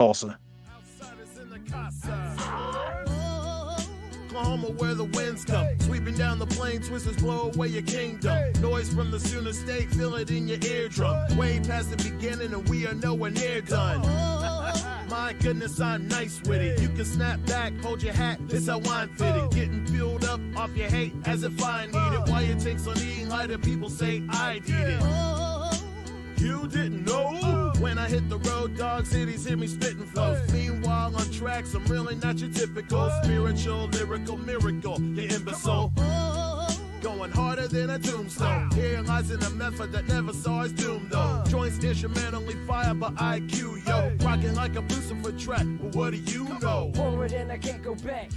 Tulsa. Oklahoma where the winds come, sweeping down the plain, twisters blow away your kingdom. Noise from the Sooner State, feel it in your eardrum. Way past the beginning and we are nowhere near done. My goodness, I'm nice with it. You can snap back, hold your hat, this how I'm fitted. Getting filled up off your hate as if I need it. Why it takes on eating lighter, people say I did it. You didn't know? When I hit the road, dog cities hear me spitting flows. Meanwhile, on tracks, I'm really not your typical spiritual, lyrical miracle, you imbecile. Going harder than a tombstone. Here lies in a method that never saw its doom, though. Joints instrumentally fired by IQ, yo. Rocking like a Lucifer track, but what do you know? Forward and I can't go back.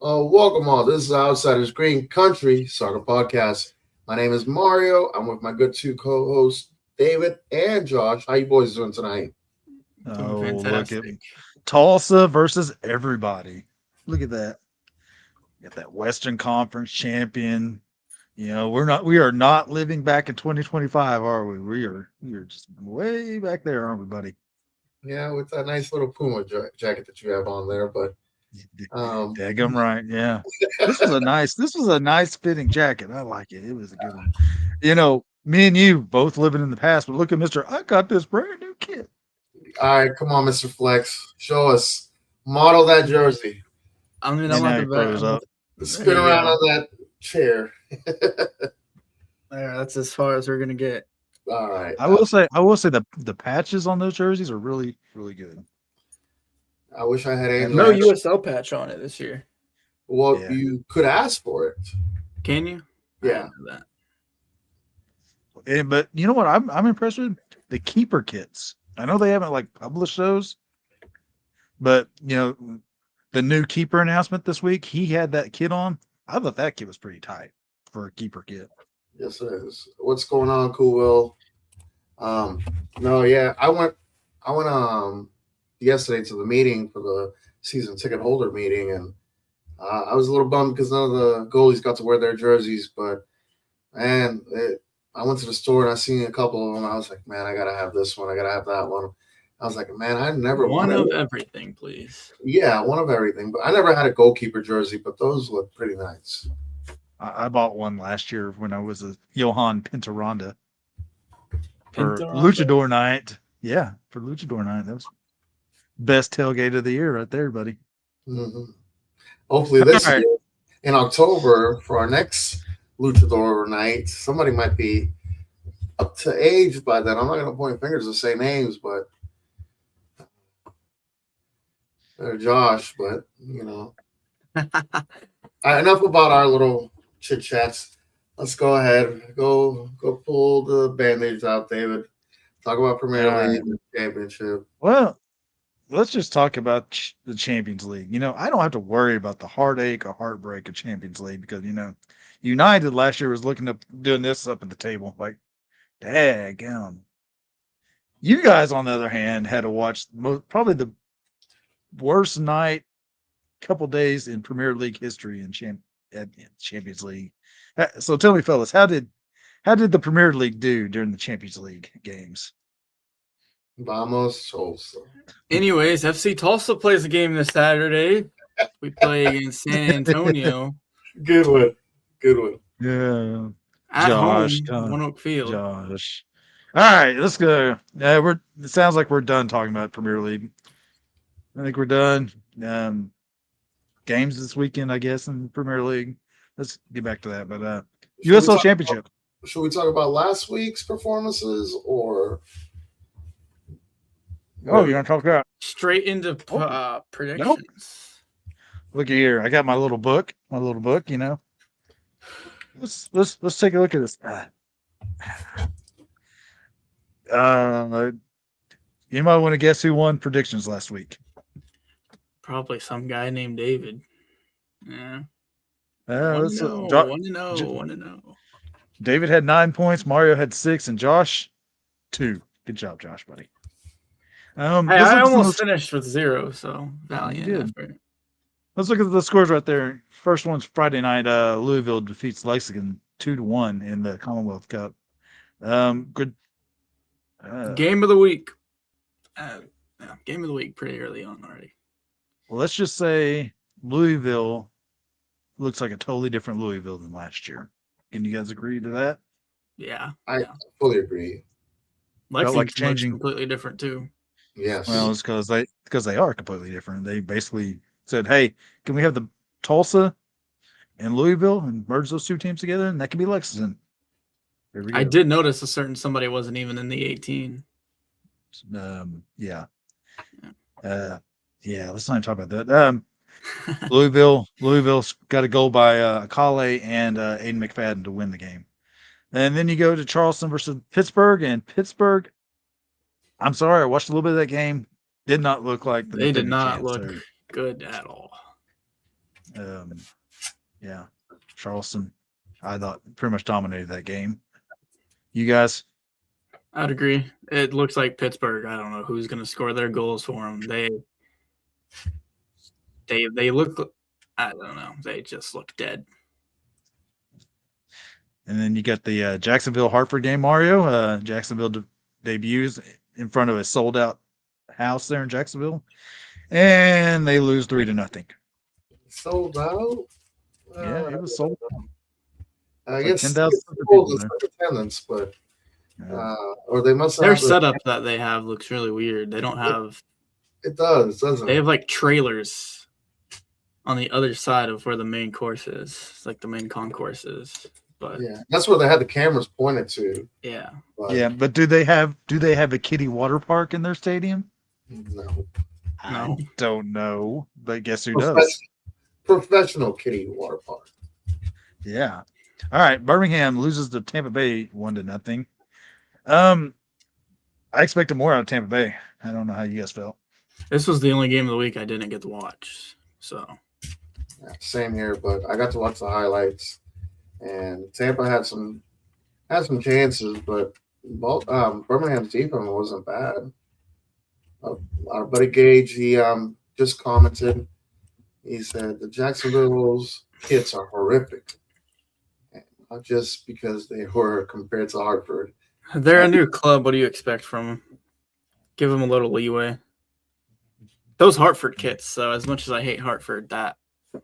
Welcome all. This is Outsiders Green Country Soccer Podcast. My name is Mario. I'm with my good two co-hosts, David and Josh. How you boys doing tonight? Oh, look at Tulsa versus everybody. Look at that. Got that Western Conference champion. You know, we are not living back in 2025, are we? We are just way back there, aren't we, buddy? Yeah, with that nice little Puma jacket that you have on there, but daggum right, yeah. This was a nice fitting jacket. I like it. It was a good one. You know, me and you both living in the past, but look at Mr. I got this brand new kit. All right, come on, Mr. Flex. Show us. Model that jersey. I mean, I'm up. Spin around on that chair. There, that's as far as we're gonna get. All right. I will say the patches on those jerseys are really, really good. I wish I had a No USL patch on it this year. Well, Yeah. you could ask for it. Can you? Yeah. But you know what? I'm impressed with the keeper kits. I know they haven't like published those, but you know, the new keeper announcement this week, he had that kit on. I thought that kit was pretty tight for a keeper kit. Yes, it is. What's going on, Cool Will? No, yeah, I went yesterday to the meeting for the season ticket holder meeting, and I was a little bummed because none of the goalies got to wear their jerseys. But man, I went to the store and I seen a couple of them. I was like, man, I gotta have this one. I gotta have that one. I was like, man, I never One wanted of everything, please. Yeah, one of everything. But I never had a goalkeeper jersey, but those look pretty nice. I bought one last year when I was a Johan Pintaranda for Luchador night. Yeah, for Luchador night. That was best tailgate of the year right there, buddy. Mm-hmm. Hopefully this year, in October, for our next Luchador night, somebody might be up to age by then. I'm not going to point fingers and say names, but Josh, but you know. Enough about our little chit chats. Let's go ahead. Go pull the band-aids out, David. Talk about Premier League Championship. Well, let's just talk about the Champions League. You know, I don't have to worry about the heartache or heartbreak of Champions League because, you know, United last year was looking up doing this up at the table. Like, daggone. You guys, on the other hand, had to watch probably the worst night, couple days in Premier League history in Champions League. So tell me, fellas, how did the Premier League do during the Champions League games? Vamos Tulsa. Anyways, FC Tulsa plays a game this Saturday. We play against San Antonio. Good one. Yeah. At Josh, home, One Oak Field. Josh. All right, let's go. It sounds like we're done talking about Premier League. I think we're done. Games this weekend, I guess, in Premier League. Let's get back to that. But USL Championship. Should we talk about last week's performances or? Oh, you're gonna talk about straight into predictions. Nope. Look here, I got my little book. You know. Let's take a look at this. You might want to guess who won predictions last week. Probably some guy named David. Yeah. Want to know. David had 9 points. Mario had 6, and Josh 2. Good job, Josh, buddy. I almost finished with 0, so valiant effort. Let's look at the scores right there. First one's Friday night. Louisville defeats Lexington 2-1 in the Commonwealth Cup. Good. Game of the week. Game of the week pretty early on already. Well, let's just say Louisville looks like a totally different Louisville than last year. Can you guys agree to that? Yeah. I yeah. fully agree. Felt like Lexington looks changing. completely different too. Yes. Well, it's because they are completely different. They basically said, "Hey, can we have the Tulsa and Louisville and merge those two teams together, and that can be Lexington." Here we go. I did notice a certain somebody wasn't even in the 18. Yeah. Yeah. Let's not talk about that. Louisville's got a goal by Akale and Aiden McFadden to win the game. And then you go to Charleston versus Pittsburgh, and Pittsburgh. I'm sorry, I watched a little bit of that game. Did not look like the They did defending not champs. look good at all. Yeah, Charleston, I thought pretty much dominated that game. You guys? I'd agree. It looks like Pittsburgh. I don't know who's going to score their goals for them. They look. I don't know. They just look dead. And then you got the Jacksonville Hartford game, Mario. Jacksonville debuts in front of a sold out house there in Jacksonville, and they lose 3-0. Sold out. Yeah, it was sold out. I Like guess 10,000 it's people sold there. in attendance, but Yeah. or they must Their have setup that they have looks really weird. They don't have. It does, doesn't They it? have like trailers on the other side of where the main course is. It's like the main concourse is. But Yeah, that's where they had the cameras pointed to. yeah. But Yeah, but do they have a kiddie water park in their stadium? no. No. I don't know, but guess who does? Professional kiddie water park. Yeah. All right. Birmingham loses to Tampa Bay 1-0. I expected more out of Tampa Bay. I don't know how you guys felt. This was the only game of the week I didn't get to watch. So Yeah, same here, but I got to watch the highlights, and Tampa had some chances, but Birmingham's defense wasn't bad. Our buddy Gage, he just commented. He said the Jacksonville's hits are horrific, and not just because they were compared to Hartford. they're a new club. What do you expect from them? Give them a little leeway. Those Hartford kits, so as much as I hate Hartford,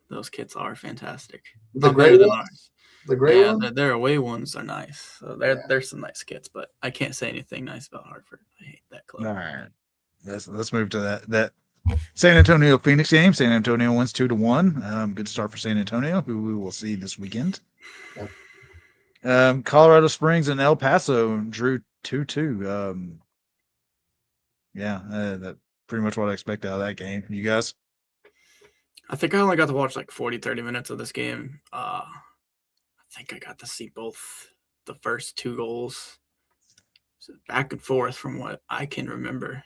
those kits are fantastic. The Not gray better than ones? ours. The gray Yeah, one? their away ones are nice. So Yeah. there's some nice kits, but I can't say anything nice about Hartford. I hate that club. All right. Let's move to that San Antonio Phoenix game. San Antonio wins 2-1. Good start for San Antonio, who we will see this weekend. Colorado Springs and El Paso drew 2-2. That pretty much what I expect out of that game. You guys? I think I only got to watch like 40, 30 minutes of this game. I think I got to see both the first two goals. So back and forth from what I can remember.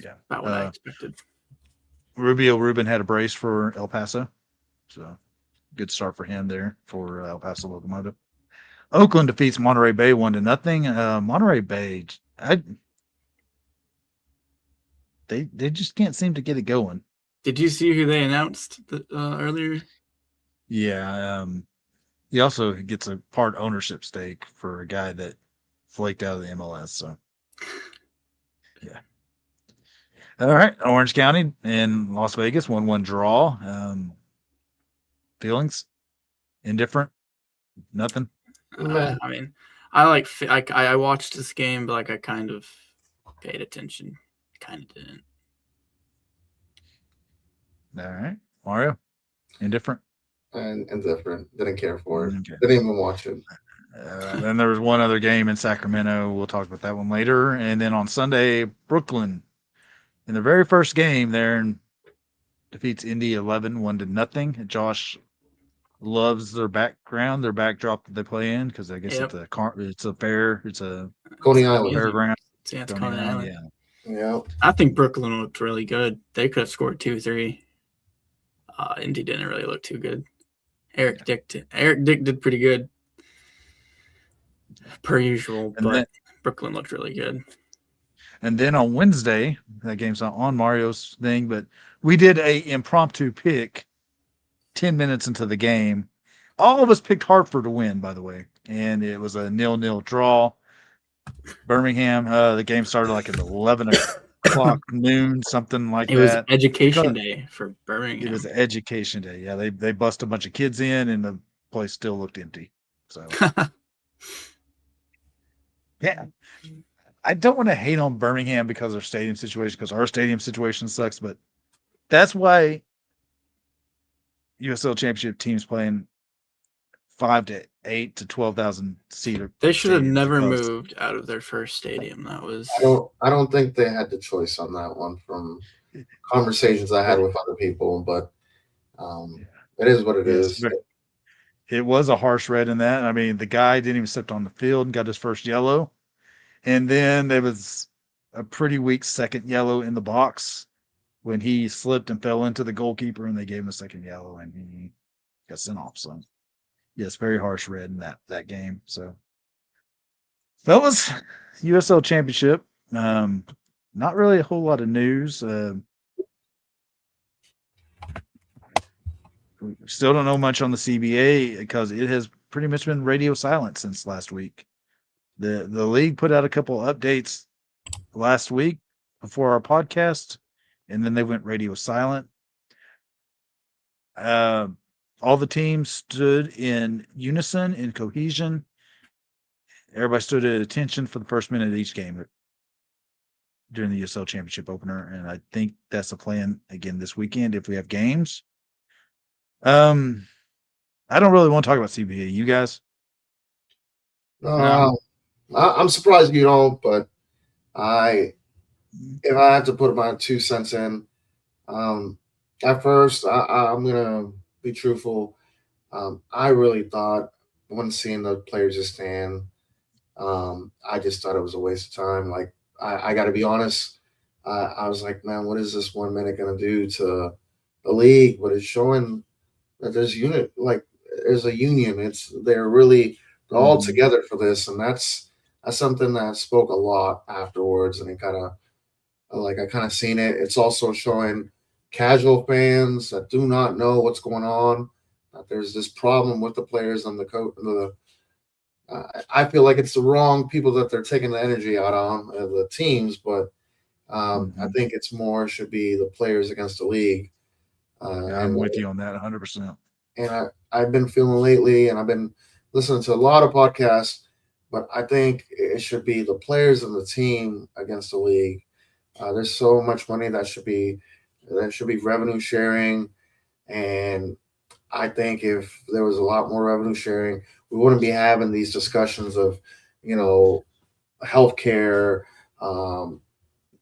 Yeah. About what I expected. Rubin had a brace for El Paso. So good start for him there for El Paso Locomotive. Oakland defeats Monterey Bay 1-0. Monterey Bay, they just can't seem to get it going. Did you see who they announced earlier? Yeah. He also gets a part ownership stake for a guy that flaked out of the MLS. So, yeah. All right. Orange County and Las Vegas 1-1 draw. Feelings? Indifferent? Nothing? I mean, I watched this game, but like I kind of paid attention. Kind of didn't. All right. Mario? Indifferent? And indifferent. Didn't care for it. Okay. Didn't even watch it. Then there was one other game in Sacramento. We'll talk about that one later. And then on Sunday, Brooklyn, in the very first game there, defeats Indy 1-0. Josh loves their background, their backdrop that they play in, because I guess it's a fair, it's a Coney Island. fairground. Yeah, it's Coney Coney Island, Island. Yeah. I think Brooklyn looked really good. They could have scored 2-3. Indy didn't really look too good. Eric Dick did pretty good, per usual, but Brooklyn looked really good. And then on Wednesday, that game's not on Mario's thing, but we did a impromptu pick 10 minutes into the game. All of us picked Hartford to win, by the way, and it was a 0-0 draw. Birmingham, the game started like at 11 o'clock, noon, something like It was that. education Because day for it Birmingham. was education day. Yeah, they bust a bunch of kids in, and the place still looked empty. So yeah, I don't want to hate on Birmingham because of their stadium situation, because our stadium situation sucks. But that's why USL Championship teams playing 5 to 8 to 12,000 seater They should have stadiums, never because moved out of their first stadium. That was I don't think they had the choice on that one from conversations I had they, with other people, but yeah, it is what it yes, is. but it was a harsh red in that. I mean, the guy didn't even step on the field and got his first yellow. And then there was a pretty weak second yellow in the box when he slipped and fell into the goalkeeper, and they gave him a second yellow, and he got sent off. So yes, very harsh red in that game. So that was USL Championship. Not really a whole lot of news. We still don't know much on the CBA because it has pretty much been radio silent since last week. The league put out a couple updates last week before our podcast, and then they went radio silent. Uh, all the teams stood in unison, in cohesion. Everybody stood at attention for the first minute of each game during the USL Championship opener, and I think that's the plan again this weekend if we have games. Um, I don't really want to talk about CBA. You guys? Uh, I'm surprised you don't, but I if I have to put my 2 cents in, um, at first I'm gonna be truthful. I really thought when seeing the players just stand, I just thought it was a waste of time. Like I got to be honest, I was like, man, what is this 1 minute gonna do to the league? But it's showing that there's a union. They're all Mhm. together for this, and that's something that spoke a lot afterwards, and it kind of I kind of seen it. It's also showing casual fans that do not know what's going on. That there's this problem with the players and the coach. I feel like it's the wrong people that they're taking the energy out on the teams, but I Mhm. think it's more should be the players against the league. Uh, Yeah, I'm and with you on that 100%. and I've been feeling lately, and I've been listening to a lot of podcasts, but I think it should be the players and the team against the league. There's so much money that should be revenue sharing, and I think if there was a lot more revenue sharing, we wouldn't be having these discussions of, you know, healthcare. Um,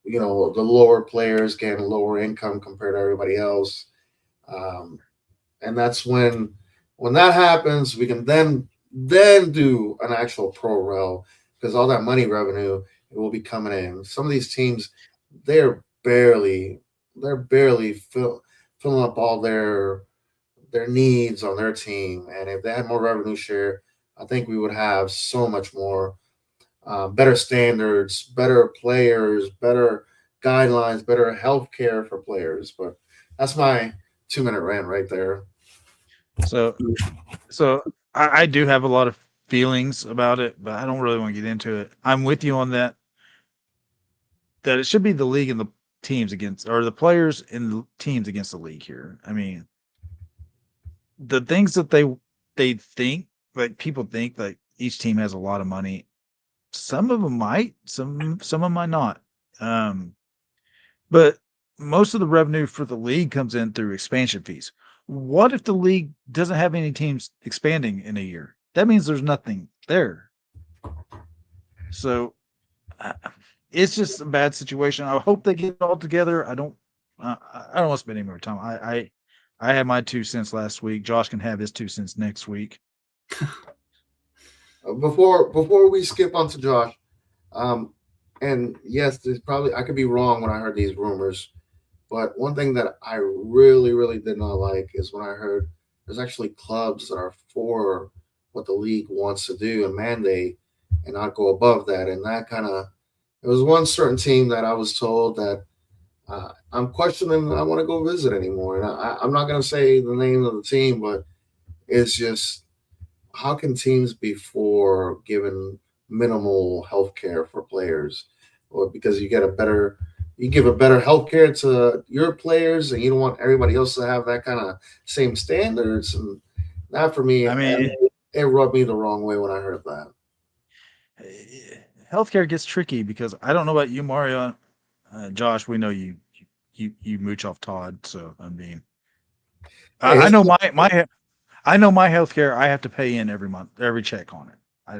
the lower players getting lower income compared to everybody else. Um, and that's when that happens, we can then do an actual pro rel because all that money revenue it will be coming in. Some of these teams, they're barely filling up all their needs on their team, and if they had more revenue share, I think we would have so much more better standards, better players, better guidelines, better health care for players. But that's my 2 minute rant right there. So, so I do have a lot of feelings about it, but I don't really want to get into it. I'm with you on that. That it should be the league and the teams against, or the players and the teams against the league here. I mean, the things that they think, like people think, like each team has a lot of money. Some of them might, some of them might not. Um, but most of the revenue for the league comes in through expansion fees. What if the league doesn't have any teams expanding in a year? That means there's nothing there. So uh, it's just a bad situation. I hope they get it all together. I don't want to spend any more time. I had my 2 cents last week. Josh can have his 2 cents next week. Before we skip on to Josh, um, and yes, there's probably I could be wrong when I heard these rumors, but one thing that I really, really did not like is when I heard there's actually clubs that are for what the league wants to do and mandate and not go above that. And that kind of, it was one certain team that I was told that I'm questioning I want to go visit anymore. And I'm not going to say the name of the team, but it's just how can teams be for giving minimal health care for players? Or because you get a better you give a better healthcare to your players, and you don't want everybody else to have that kind of same standards. And that for me, I mean, it rubbed me the wrong way when I heard that. healthcare gets tricky because I don't know about you, Mario. Josh, we know you mooch off Todd, so I mean, Hey, I it's know I know my healthcare. I have to pay in every month, every check on it. I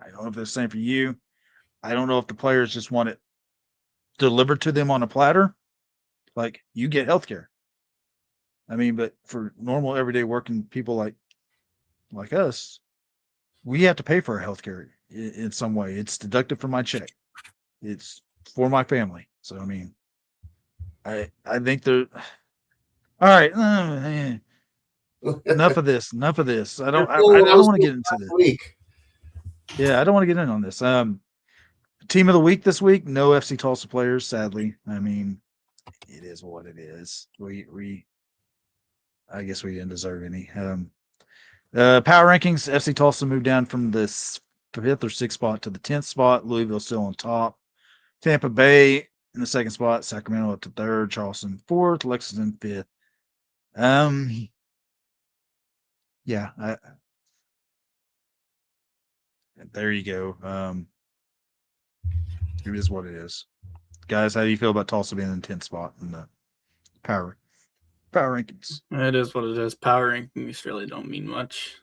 don't know if it's the same for you. I don't know if the players just want it delivered to them on a platter. Like you get healthcare. I mean, but for normal everyday working people like us, we have to pay for our healthcare in some way. It's deducted from my check. It's for my family. So I mean, I think the all right. Enough of this. Enough of this. I don't. I don't want to get into this. week. Yeah, I don't want to get in on this. Team of the week this week. No FC Tulsa players, sadly. I mean, it is what it is. I guess we didn't deserve any. Power rankings. FC Tulsa moved down from the 5th or 6th spot to the 10th spot. Louisville still on top. Tampa Bay in the 2nd spot. Sacramento up to 3rd. Charleston 4th. Lexington 5th. Yeah. There you go. It is what it is. Guys, how do you feel about Tulsa being in the 10th spot in the power rankings? It is what it is. Power rankings really don't mean much.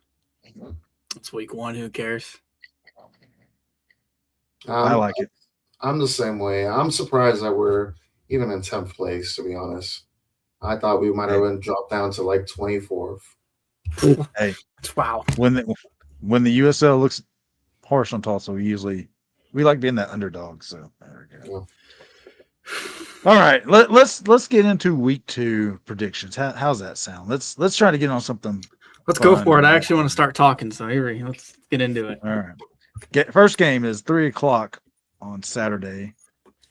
It's week 1. Who cares? I like it. I'm the same way. I'm surprised that we're even in 10th place, to be honest. I thought we might have been dropped down to like 24th. Hey, wow. When the USL looks harsh on Tulsa, we like being that underdog. So there we go. Yeah. All right, let's get into week 2 predictions. How's that sound? Let's try to get on something. Let's go for it. I actually want to start talking, so here let's get into it. All right. First game is 3:00 on Saturday.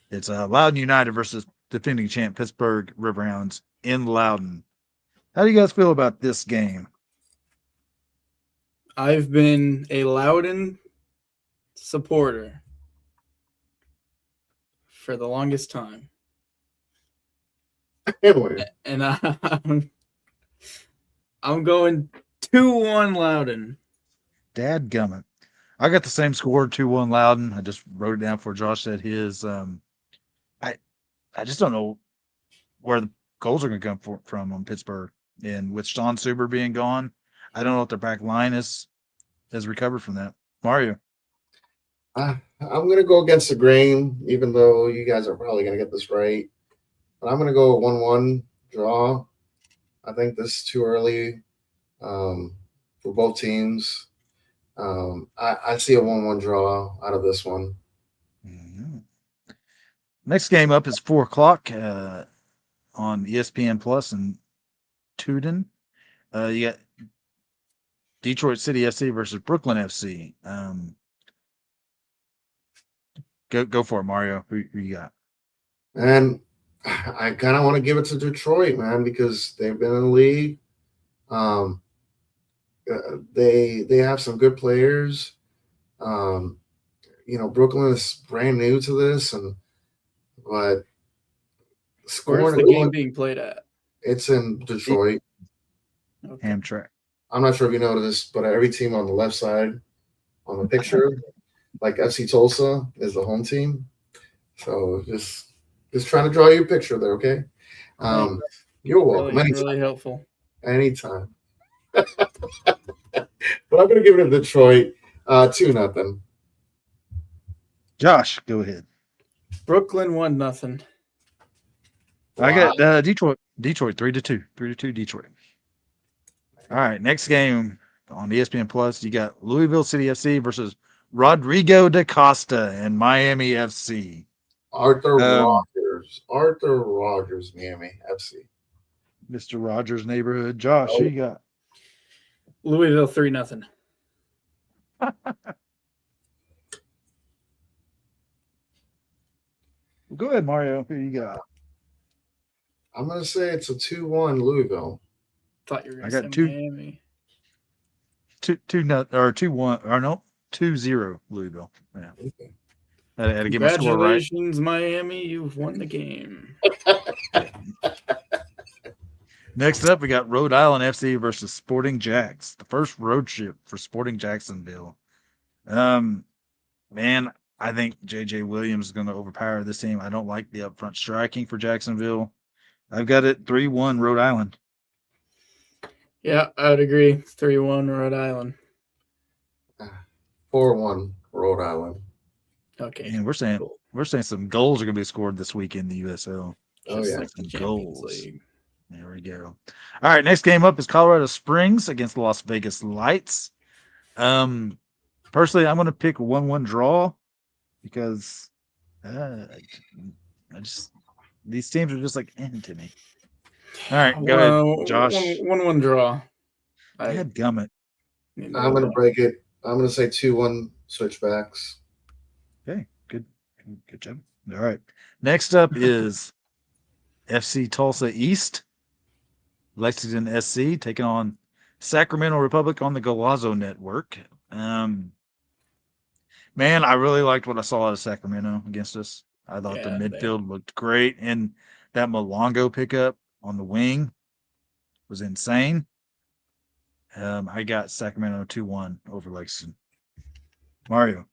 It's Loudoun United versus defending champ Pittsburgh Riverhounds in Loudoun. How do you guys feel about this game? I've been a Loudoun supporter for the longest time. And I'm going 2-1 Loudoun. Dadgummit. I got the same score, 2-1 Loudoun. I just wrote it down for Josh said his. I just don't know where the goals are going to come from on Pittsburgh. And with Sean Suber being gone, I don't know if their back line has recovered from that. Mario. I'm going to go against the grain, even though you guys are probably going to get this right. But I'm going to go 1-1 draw. I think this is too early for both teams. I see a 1-1 draw out of this one. Mm-hmm. Next game up is 4:00 on ESPN Plus in Tooten. You got Detroit City FC versus Brooklyn FC. Go for it, Mario. Who you got? And I kind of want to give it to Detroit, man, because they've been in the league. They have some good players. Brooklyn is brand new to this, but where's the game being played at? It's in Detroit. Okay. Amtrak. I'm not sure if you noticed, but every team on the left side on the picture, like FC Tulsa, is the home team. So just trying to draw you a picture there, okay? You're welcome. Really helpful. Anytime. But I'm going to give it to Detroit 2-0. Josh, go ahead. Brooklyn 1-0. I got Detroit 3-2. 3-2 Detroit. All right, next game on ESPN Plus, you got Louisville City FC versus Rodrigo da Costa and Miami FC. Arthur Rogers, Miami FC. Mr. Rogers' neighborhood. Josh, who you got? Louisville 3-0. Go ahead, Mario. Who you got? I'm going to say it's a 2-1 Louisville. Thought you were going to say Miami. 2-1 or no, 2-0 Louisville. Yeah. Okay. Had to get my score right. Congratulations, Miami. You've won the game. Next up, we got Rhode Island FC versus Sporting Jacks. The first road trip for Sporting Jacksonville. Man, I think J.J. Williams is going to overpower this team. I don't like the upfront striking for Jacksonville. I've got it 3-1 Rhode Island. Yeah, I would agree. 3-1 Rhode Island. 4-1 Rhode Island. Okay. And we're saying some goals are going to be scored this week in the USL. Oh, yeah. Like the Some Champions goals. League. There we go. All right, next game up is Colorado Springs against Las Vegas Lights. Personally, I'm going to pick 1-1 draw because I just these teams are just like to me. All right, go ahead, Josh. 1-1 draw. I had gummit. I'm going to break it. I'm going to say 2-1 switchbacks. Okay, good job. All right, next up is FC Tulsa East. Lexington SC taking on Sacramento Republic on the Golazo Network. Man, I really liked what I saw out of Sacramento against us. I thought the midfield looked great, and that Malongo pickup on the wing was insane. I got Sacramento 2-1 over Lexington. Mario.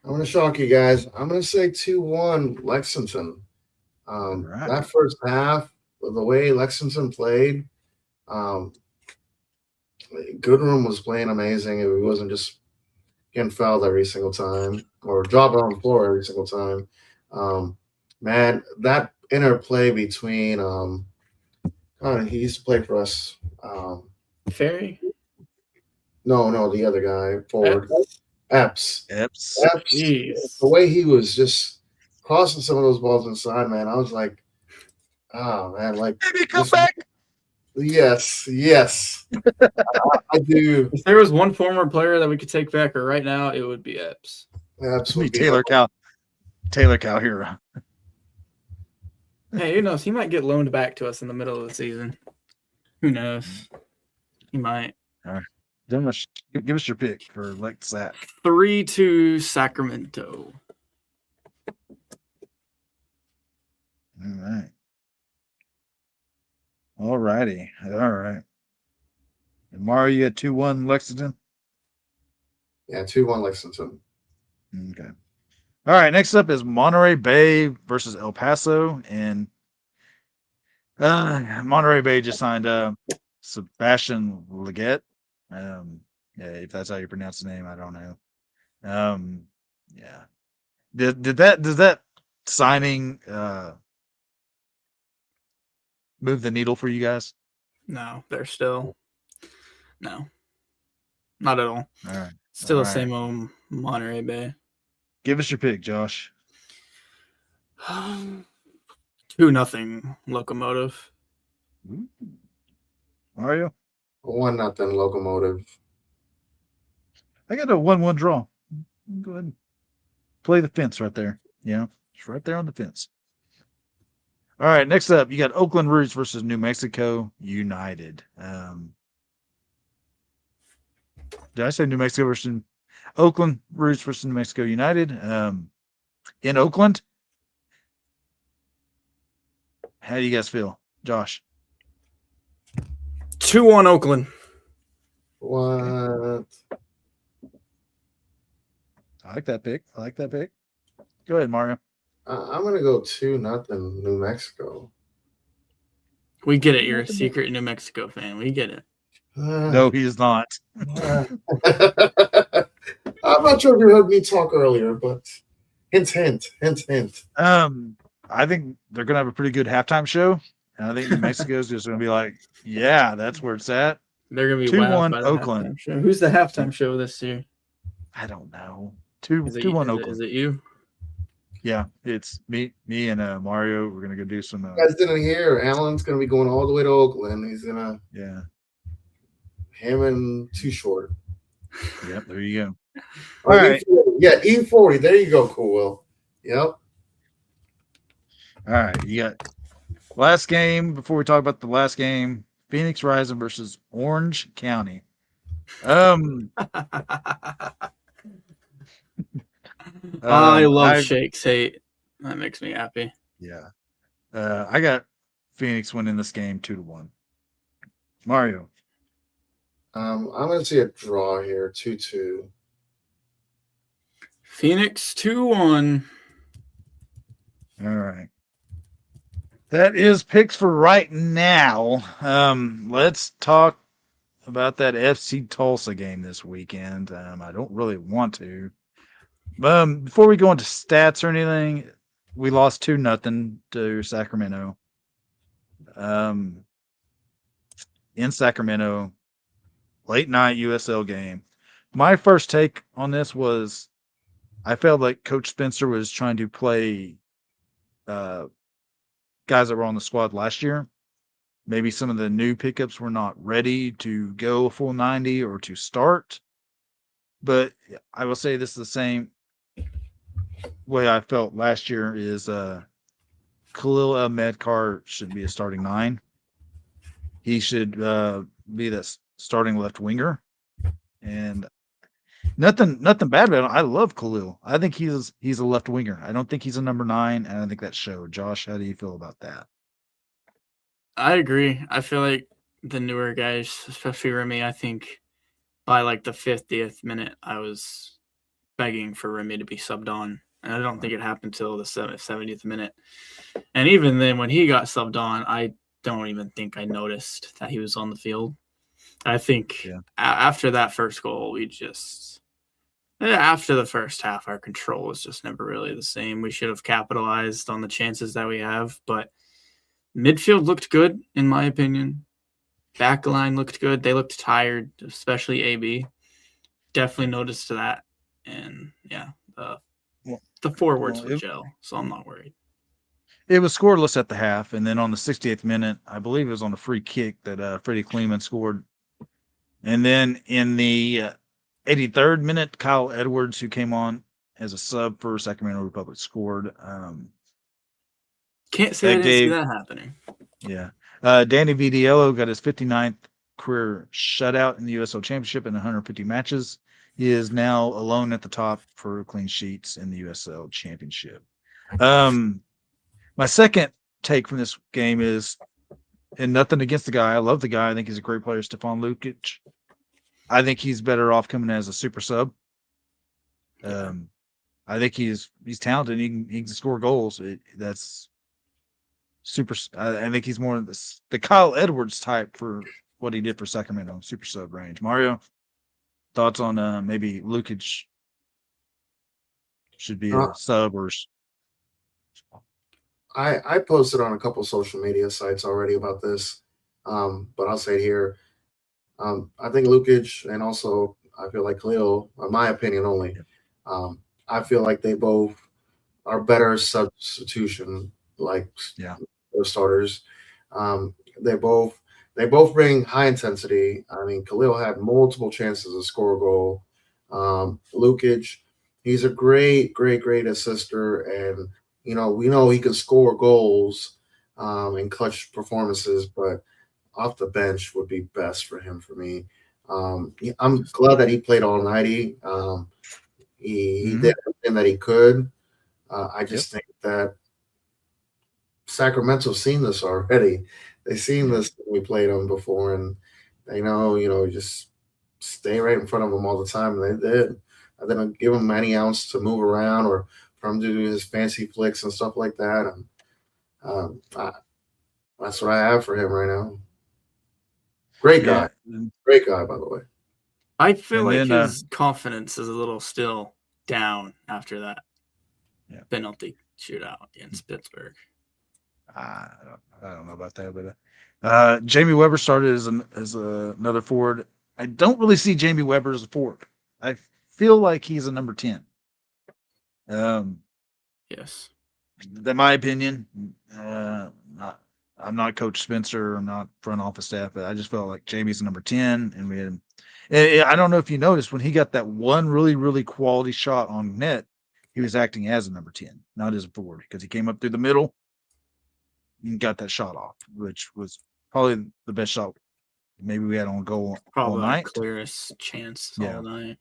I'm going to shock you guys. I'm going to say 2-1 Lexington. Right. That first half, the way Lexington played, Goodrum was playing amazing. It wasn't just getting fouled every single time or dropping on the floor every single time. Man, that interplay between he used to play for us. Ferry? No, the other guy forward. Epps. Jeez. The way he was just crossing some of those balls inside, man, I was like, oh man, like maybe come back. Yes. I do. If there was one former player that we could take back right now, it would be Epps. Absolutely. Taylor Calhero. Hey, who knows? He might get loaned back to us in the middle of the season. Who knows? He might. All right. Josh, give us your pick for Lex Sac. 3-2 Sacramento. All righty. All right. And Mario, you had 2-1 Lexington? Yeah, 2-1 Lexington. Okay. All right. Next up is Monterey Bay versus El Paso. And Monterey Bay just signed Sebastian Leggett. If that's how you pronounce the name, I don't know. Yeah. Does that signing move the needle for you guys? No, they're still no, not at all. All right, still the same old Monterey Bay. Give us your pick, Josh. 2-0 Locomotive. Mario? 1-0 Locomotive. I got a 1-1 draw. Go ahead and play the fence right there. Yeah, it's right there on the fence. All right, next up, you got Oakland Roots versus New Mexico United. Did I say New Mexico versus Oakland Roots versus New Mexico United? In Oakland? How do you guys feel? Josh? 2-1 Oakland. What? I like that pick. Go ahead, Mario. I'm going to go 2-0 New Mexico. We get it. You're a secret New Mexico fan. We get it. No, he is not. I'm not sure if you heard me talk earlier, but hint. I think they're going to have a pretty good halftime show. And I think New Mexico's just going to be like, yeah, that's where it's at. They're going to be 2-1 Oakland. Who's the halftime show this year? I don't know. 2-1 Oakland. Is it you? Yeah, it's me and Mario. We're gonna go do some. You guys didn't hear. Alan's gonna be going all the way to Oakland. He's gonna. Yeah. Him and Too Short. Yep. There you go. All right. Yeah, E40. There you go, Cool Will. Yep. All right. You got last game before we talk about the last game. Phoenix Rising versus Orange I love I Shake's hate. That makes me happy. yeah. I got Phoenix winning this game 2-1. Mario. I'm going to see a draw here, 2-2. Phoenix 2-1. All right. That is picks for right now. Let's talk about that FC Tulsa game this weekend. I don't really want to. Before we go into stats or anything, we lost 2-0 to Sacramento. In Sacramento, late night USL game. My first take on this was I felt like Coach Spencer was trying to play guys that were on the squad last year. Maybe some of the new pickups were not ready to go a full 90 or to start. But I will say this is the same way I felt last year is Khalil Medkar should be a starting 9. He should be the starting left winger. And nothing bad about him. I love Khalil. I think he's a left winger. I don't think he's a number 9, and I think that showed. Josh, how do you feel about that? I agree. I feel like the newer guys, especially Remy, I think by like the 50th minute, I was begging for Remy to be subbed on. And I don't think it happened till the 70th minute. And even then, when he got subbed on, I don't even think I noticed that he was on the field. I think after that first goal, we just after the first half, our control was just never really the same. We should have capitalized on the chances that we have, but midfield looked good, in my opinion. Back line looked good. They looked tired, especially AB. Definitely noticed that. And yeah, the forwards would gel, so I'm not worried. It was scoreless at the half, and then on the 68th minute, I believe it was on a free kick that Freddie Kleeman scored. And then in the 83rd minute, Kyle Edwards, who came on as a sub for Sacramento Republic, scored. Can't say I didn't see that happening. Yeah. Danny Vitiello got his 59th career shutout in the USL Championship in 150 matches. He is now alone at the top for clean sheets in the USL Championship. My second take from this game is, and nothing against the guy. I love the guy. I think he's a great player, Stefan Lukic. I think he's better off coming as a super sub. I think he's talented. He can score goals. That's super. I think he's more the Kyle Edwards type for what he did for Sacramento, super sub range. Mario, thoughts on maybe Lukic should be a sub or? I posted on a couple social media sites already about this, but I'll say it here. I think Lukic and also I feel like Khalil, in my opinion only, I feel like they both are better substitution, like starters. They both bring high intensity. I mean, Khalil had multiple chances to score a goal. Lukic, he's a great assister, and we know he can score goals in clutch performances, but off the bench would be best for him for me. I'm glad that he played all 90. He did everything that he could. I just think that Sacramento's seen this already. They've seen this when we played them before, and they know, just stay right in front of him all the time. And they did. I didn't give him any ounce to move around or for him to do his fancy flicks and stuff like that. And that's what I have for him right now. Great guy. Great guy, by the way. I feel like his confidence is a little still down after that penalty shootout against Pittsburgh. I don't know about that, but Jamie Weber started as another forward. I don't really see Jamie Weber as a forward. I feel like he's a number 10. Yes. In my opinion, I'm not Coach Spencer. I'm not front office staff, but I just felt like Jamie's a number 10, and we had. I don't know if you noticed when he got that one really, really quality shot on net, he was acting as a number 10, not as a forward, because he came up through the middle and got that shot off, which was probably the best shot maybe we had on goal all night. Clearest chance all night.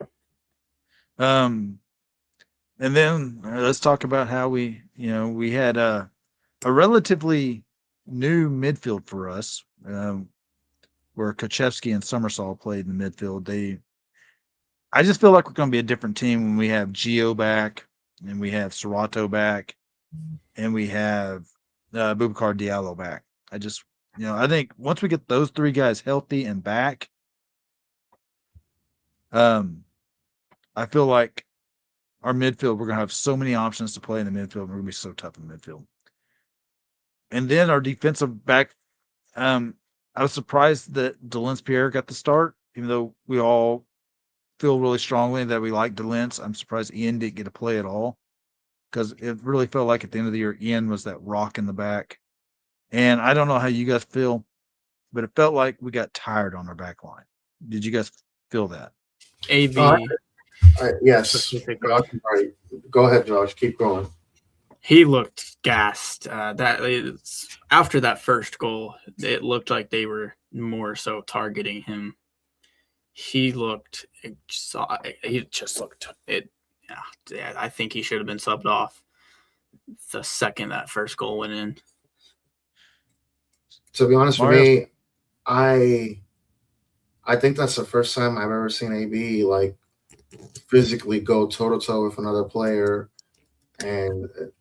And then let's talk about how we had a relatively new midfield for us, where Kochevsky and Summersall played in the midfield. I just feel like we're going to be a different team when we have Gio back, and we have Serato back, and we have Boubacar Diallo back. I think once we get those three guys healthy and back, I feel like our midfield, we're going to have so many options to play in the midfield. We're going to be so tough in the midfield. And then our defensive back, I was surprised that Delence Pierre got the start, even though we all feel really strongly that we like Delence. I'm surprised Ian didn't get to play at all, because it really felt like at the end of the year, Ian was that rock in the back. And I don't know how you guys feel, but it felt like we got tired on our back line. Did you guys feel that? AB Yes. specifically. Josh, right. Go ahead, Josh. Keep going. He looked gassed. After that first goal, it looked like they were more so targeting him. He just looked it. Yeah, I think he should have been subbed off the second that first goal went in. To be honest Mario? with me, I think that's the first time I've ever seen AB like physically go toe to toe with another player, and it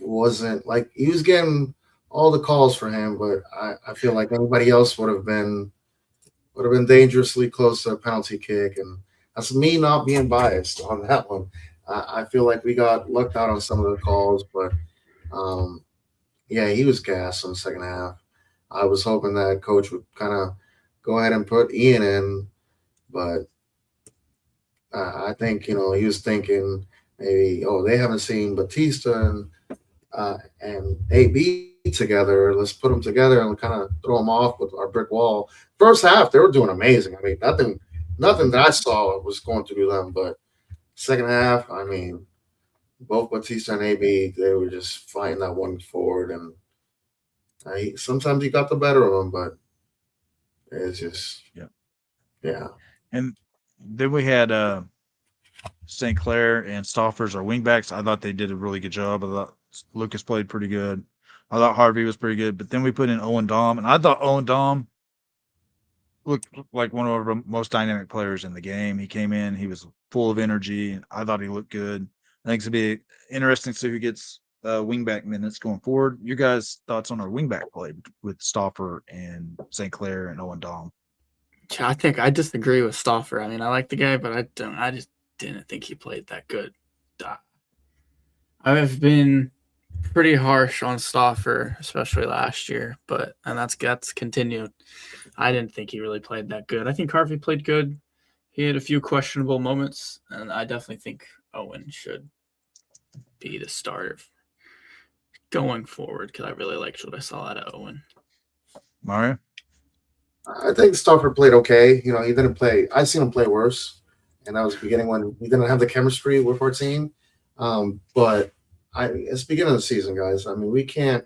wasn't like he was getting all the calls for him, but I feel like anybody else would have been dangerously close to a penalty kick, and that's me not being biased on that one. I feel like we got lucked out on some of the calls, but um, yeah, he was gassed in the second half. I was hoping that coach would kind of go ahead and put Ian in, but I think he was thinking maybe, oh, they haven't seen Batista and AB together. Let's put them together and kind of throw them off with our brick wall. First half, they were doing amazing. I mean, nothing that I saw was going to do them. But second half, I mean, both Batista and AB, they were just fighting that one forward, and sometimes he got the better of them, but it's just Yeah. yeah. And then we had St. Clair and Stoffers, our wingbacks. I thought they did a really good job. I thought Lucas played pretty good. I thought Harvey was pretty good. But then we put in Owen Dom, and I thought Owen Dom looked like one of our most dynamic players in the game. He came in, he was full of energy. I thought he looked good. I think it's going to be interesting to see who gets wingback minutes going forward. Your guys' thoughts on our wingback play with Stoffer and St. Clair and Owen Dom? I think I disagree with Stoffer. I mean, I like the guy, but I just didn't think he played that good. I've been pretty harsh on Stoffer, especially last year, and that's continued. I didn't think he really played that good. I think Harvey played good. He had a few questionable moments, and I definitely think Owen should be the starter going forward, because I really liked what I saw out of Owen. Mario? I think Stoffer played okay. He didn't play. I seen him play worse, and that was the beginning when we didn't have the chemistry with our team. But it's the beginning of the season, guys. I mean, we can't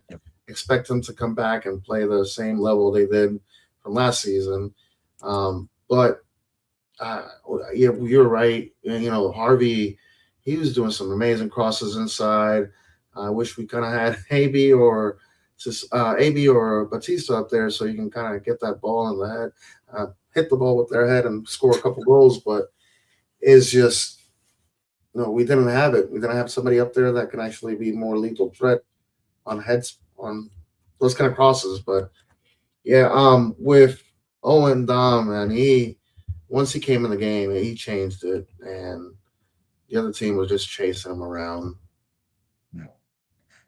expect them to come back and play the same level they did from last season. But yeah, you're right. Harvey, he was doing some amazing crosses inside. I wish we kind of had AB or Batista up there so you can kind of get that ball in the head, hit the ball with their head and score a couple goals. But it's just, we didn't have it. We didn't have somebody up there that can actually be more lethal threat on heads on those kind of crosses. But yeah, with Owen Dom, and once he came in the game, he changed it, and the other team was just chasing him around.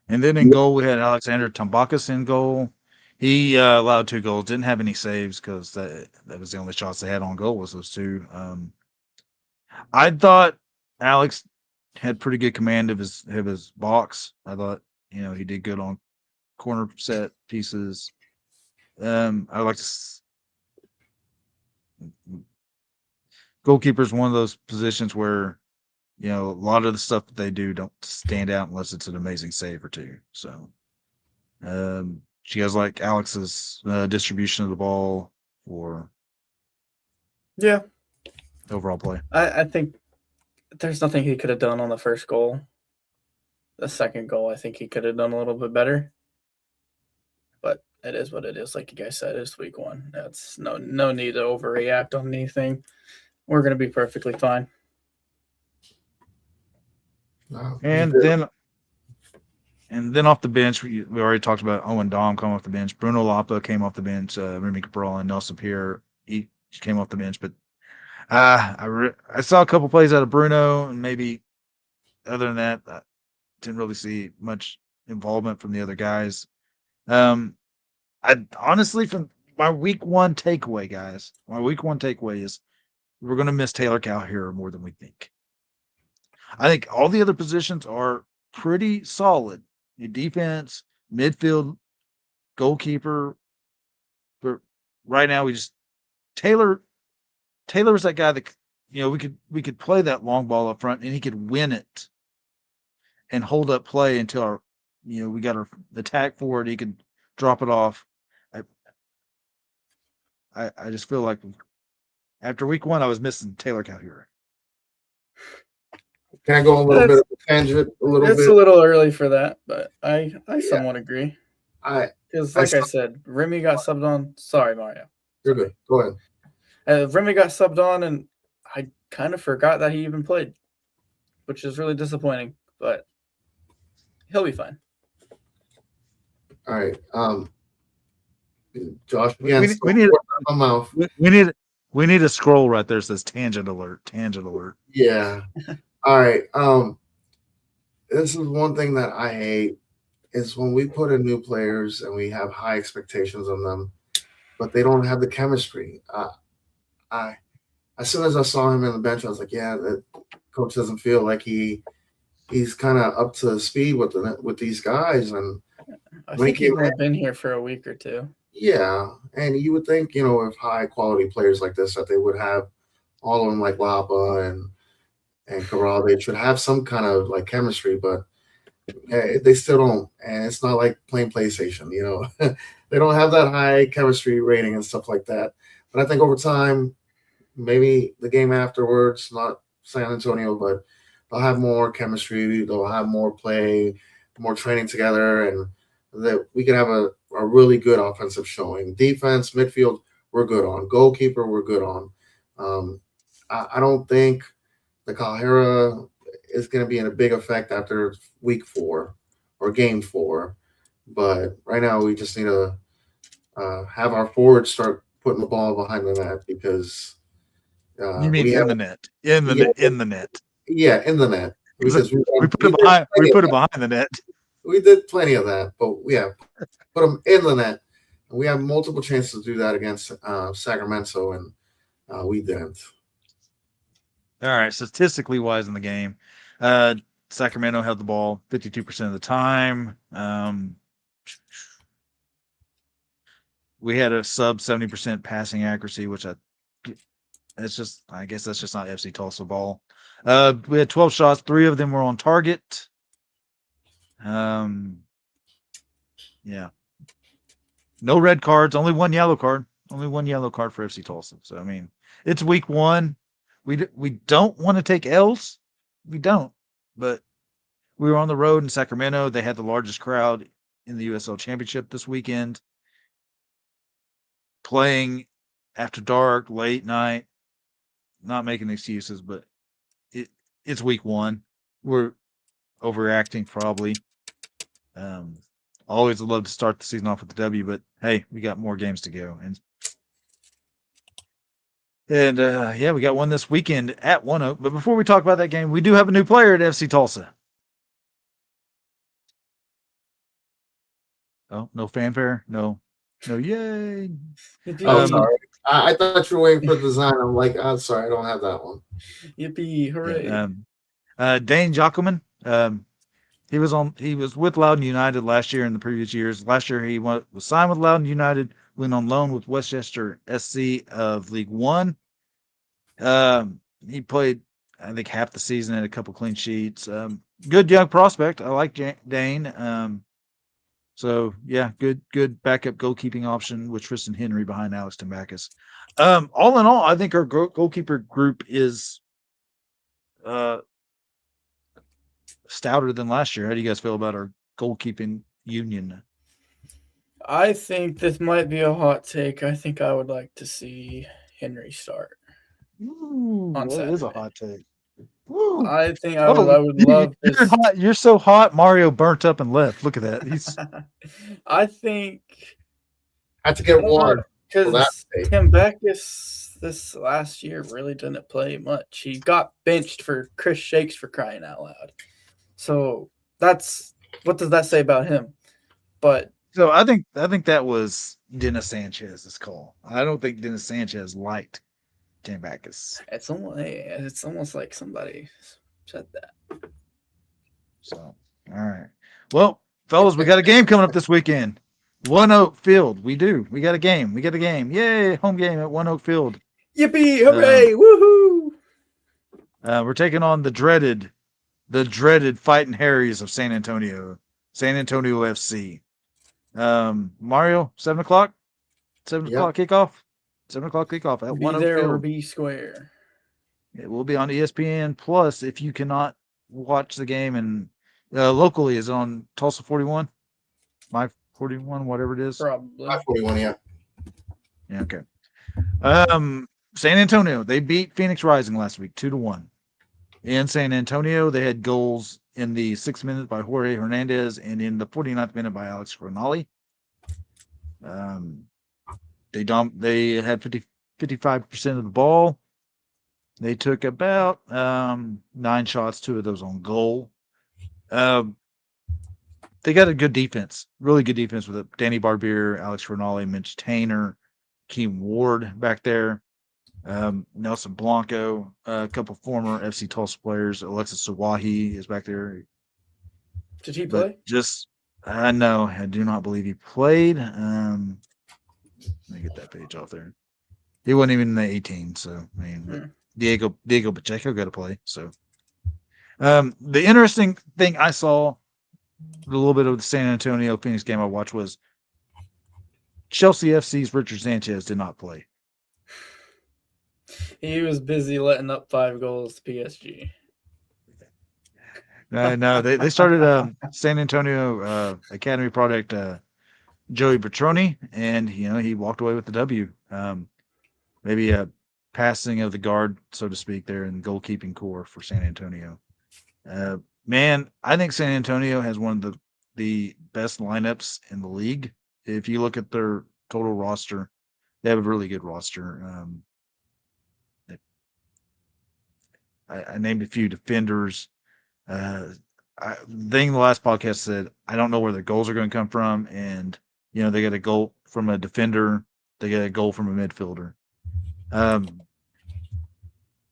And then in goal, we had Alexander Tambakis in goal. He allowed 2 goals, didn't have any saves because that was the only shots they had on goal was those 2. I thought Alex had pretty good command of his box. I thought, he did good on corner set pieces. I like to goalkeeper's one of those positions where a lot of the stuff that they do don't stand out unless it's an amazing save or 2. So, she has like Alex's distribution of the ball or yeah, overall play. I think there's nothing he could have done on the first goal. The second goal, I think he could have done a little bit better. But it is what it is. Like you guys said, it's week one. That's no need to overreact on anything. We're gonna be perfectly fine. And then off the bench, we already talked about Owen Dom coming off the bench. Bruno Lapa came off the bench. Remy Cabral and Nelson Pierre each came off the bench. But I saw a couple plays out of Bruno, and maybe other than that, I didn't really see much involvement from the other guys. I honestly, from my week one takeaway, guys, is we're going to miss Taylor Calhoun more than we think. I think all the other positions are pretty solid. Your defense, midfield, goalkeeper. But right now, Taylor was that guy that we could play that long ball up front and he could win it and hold up play until we got our attack forward. He could drop it off. I just feel like after week one, I was missing Taylor Calhoun. Can I go a little bit of a tangent? It's a little early for that, but I somewhat agree. Because I said, Remy got subbed on. Sorry, Mario. You're good. Go ahead. Remy got subbed on, and I kind of forgot that he even played, which is really disappointing. But he'll be fine. All right. Josh, we need a scroll right there that says tangent alert. Yeah. All right. This is one thing that I hate is when we put in new players and we have high expectations on them, but they don't have the chemistry. As soon as I saw him in the bench, I was like, yeah, the coach doesn't feel like he's kind of up to speed with these guys. And I think he's only been here for a week or two. Yeah, and you would think, if high quality players like this, that they would have all of them like Lapa and Cabral, they should have some kind of like chemistry, but they still don't. And it's not like playing PlayStation, they don't have that high chemistry rating and stuff like that. But I think over time, maybe the game afterwards, not San Antonio, but they'll have more chemistry, they'll have more play, more training together, and that we can have a really good offensive showing. Defense, midfield, we're good on. Goalkeeper, we're good on. I don't think the Calhera is going to be in a big effect after week 4 or game 4. But right now, we just need to have our forwards start putting the ball behind the net because you mean in the net. In the net. Yeah, in the net. Because we put it behind the net. We did plenty of that, but put them in the net. And we have multiple chances to do that against Sacramento, and we didn't. All right, statistically wise in the game, Sacramento held the ball 52% of the time. We had a sub 70% passing accuracy, which I guess that's just not FC Tulsa ball. We had 12 shots, 3 of them were on target. Yeah. No red cards, only one yellow card. Only one yellow card for FC Tulsa. So I mean, it's week 1. We don't want to take L's. We don't. But we were on the road in Sacramento. They had the largest crowd in the USL Championship this weekend. Playing after dark, late night. Not making excuses, but it's week 1. We're overreacting probably. Always love to start the season off with the W, but hey, we got more games to go, and we got one this weekend at ONEOK. But before we talk about that game, we do have a new player at FC Tulsa. Oh, no fanfare, no, yay! Sorry, I thought you were waiting for the design. I'm like, I'm sorry, I don't have that one. Yippee! Hooray! Dane Jockelman. He was with Loudoun United last year and the previous years. Last year he was signed with Loudoun United, went on loan with Westchester SC of League One. He played, I think, half the season and a couple clean sheets. Good young prospect. I like Dane. So yeah, good backup goalkeeping option with Tristan Henry behind Alex Tambakis. All in all, I think our goalkeeper group is stouter than last year. How do you guys feel about our goalkeeping union? I think this might be a hot take. I think I would like to see Henry start Ooh, on that is a Saturday. hot take. Woo. I think I Oh, would love you're this. hot. You're so hot. Mario burnt up and left. Look at that. He's I think I had to get water for that because day. Tim Backus this last year really didn't play much. He got benched for Chris Shakes for crying out loud. So that's what does that say about him? But so. I think that was Dennis Sanchez's call. I don't think Dennis Sanchez liked Tim Backus. it's almost like somebody said that. So, all right. Well, fellas, we got a game coming up this weekend. One Oak Field. We do. We got a game. Yay! Home game at One Oak Field. Yippee! Hooray! Woohoo! We're taking on the dreaded Fighting Harrys of San Antonio FC. Mario, 7:00. 7:00 kickoff. 7:00 kickoff at Be One Oak there or Field. be square. It will be on ESPN Plus if you cannot watch the game, and locally is on Tulsa 41, my 41, whatever it is. Probably. 541, yeah. Yeah, okay. San Antonio, they beat Phoenix Rising last week 2-1. In San Antonio, they had goals in the 6th minute by Jorge Hernandez and in the 49th minute by Alex Ronaldi. They had 55% of the ball. They took about 9 shots, 2 of those on goal. They got a good defense, really good defense with Danny Barbier, Alex Ronaldi, Mitch Tainer, Keem Ward back there, Nelson Blanco, a couple former FC Tulsa players. Alexis Sawahi is back there. Did he play? No, I do not believe he played. Let me get that page off there. He wasn't even in the 18, so I mean, Diego Pacheco got to play. So, the interesting thing I saw, a little bit of the San Antonio Phoenix game I watched, was Chelsea FC's Richard Sanchez did not play. He was busy letting up 5 goals to PSG. No, they started San Antonio Academy product Joey Petroni, and he walked away with the W. Maybe a passing of the guard, so to speak, there in the goalkeeping core for San Antonio. Man, I think San Antonio has one of the best lineups in the league. If you look at their total roster, they have a really good roster. I named a few defenders. The last podcast said, I don't know where their goals are going to come from. And, they get a goal from a defender. They get a goal from a midfielder.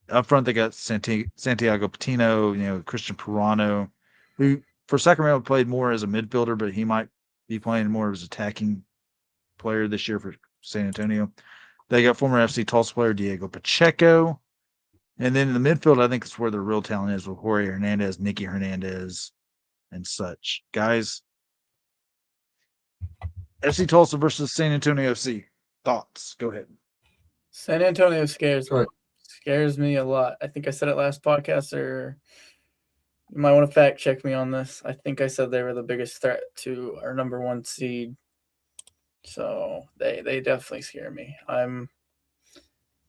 Up front, they got Santiago Patino, Christian Pirano, who for Sacramento played more as a midfielder, but he might be playing more as attacking player this year for San Antonio. They got former FC Tulsa player Diego Pacheco. And then in the midfield, I think it's where the real talent is with Jorge Hernandez, Nicky Hernandez, and such. Guys, FC Tulsa versus San Antonio FC. Thoughts? Go ahead. San Antonio scares me. Right. Scares me a lot. I think I said it last podcast, or you might want to fact check me on this. I think I said they were the biggest threat to our number 1 seed. So they definitely scare me. I'm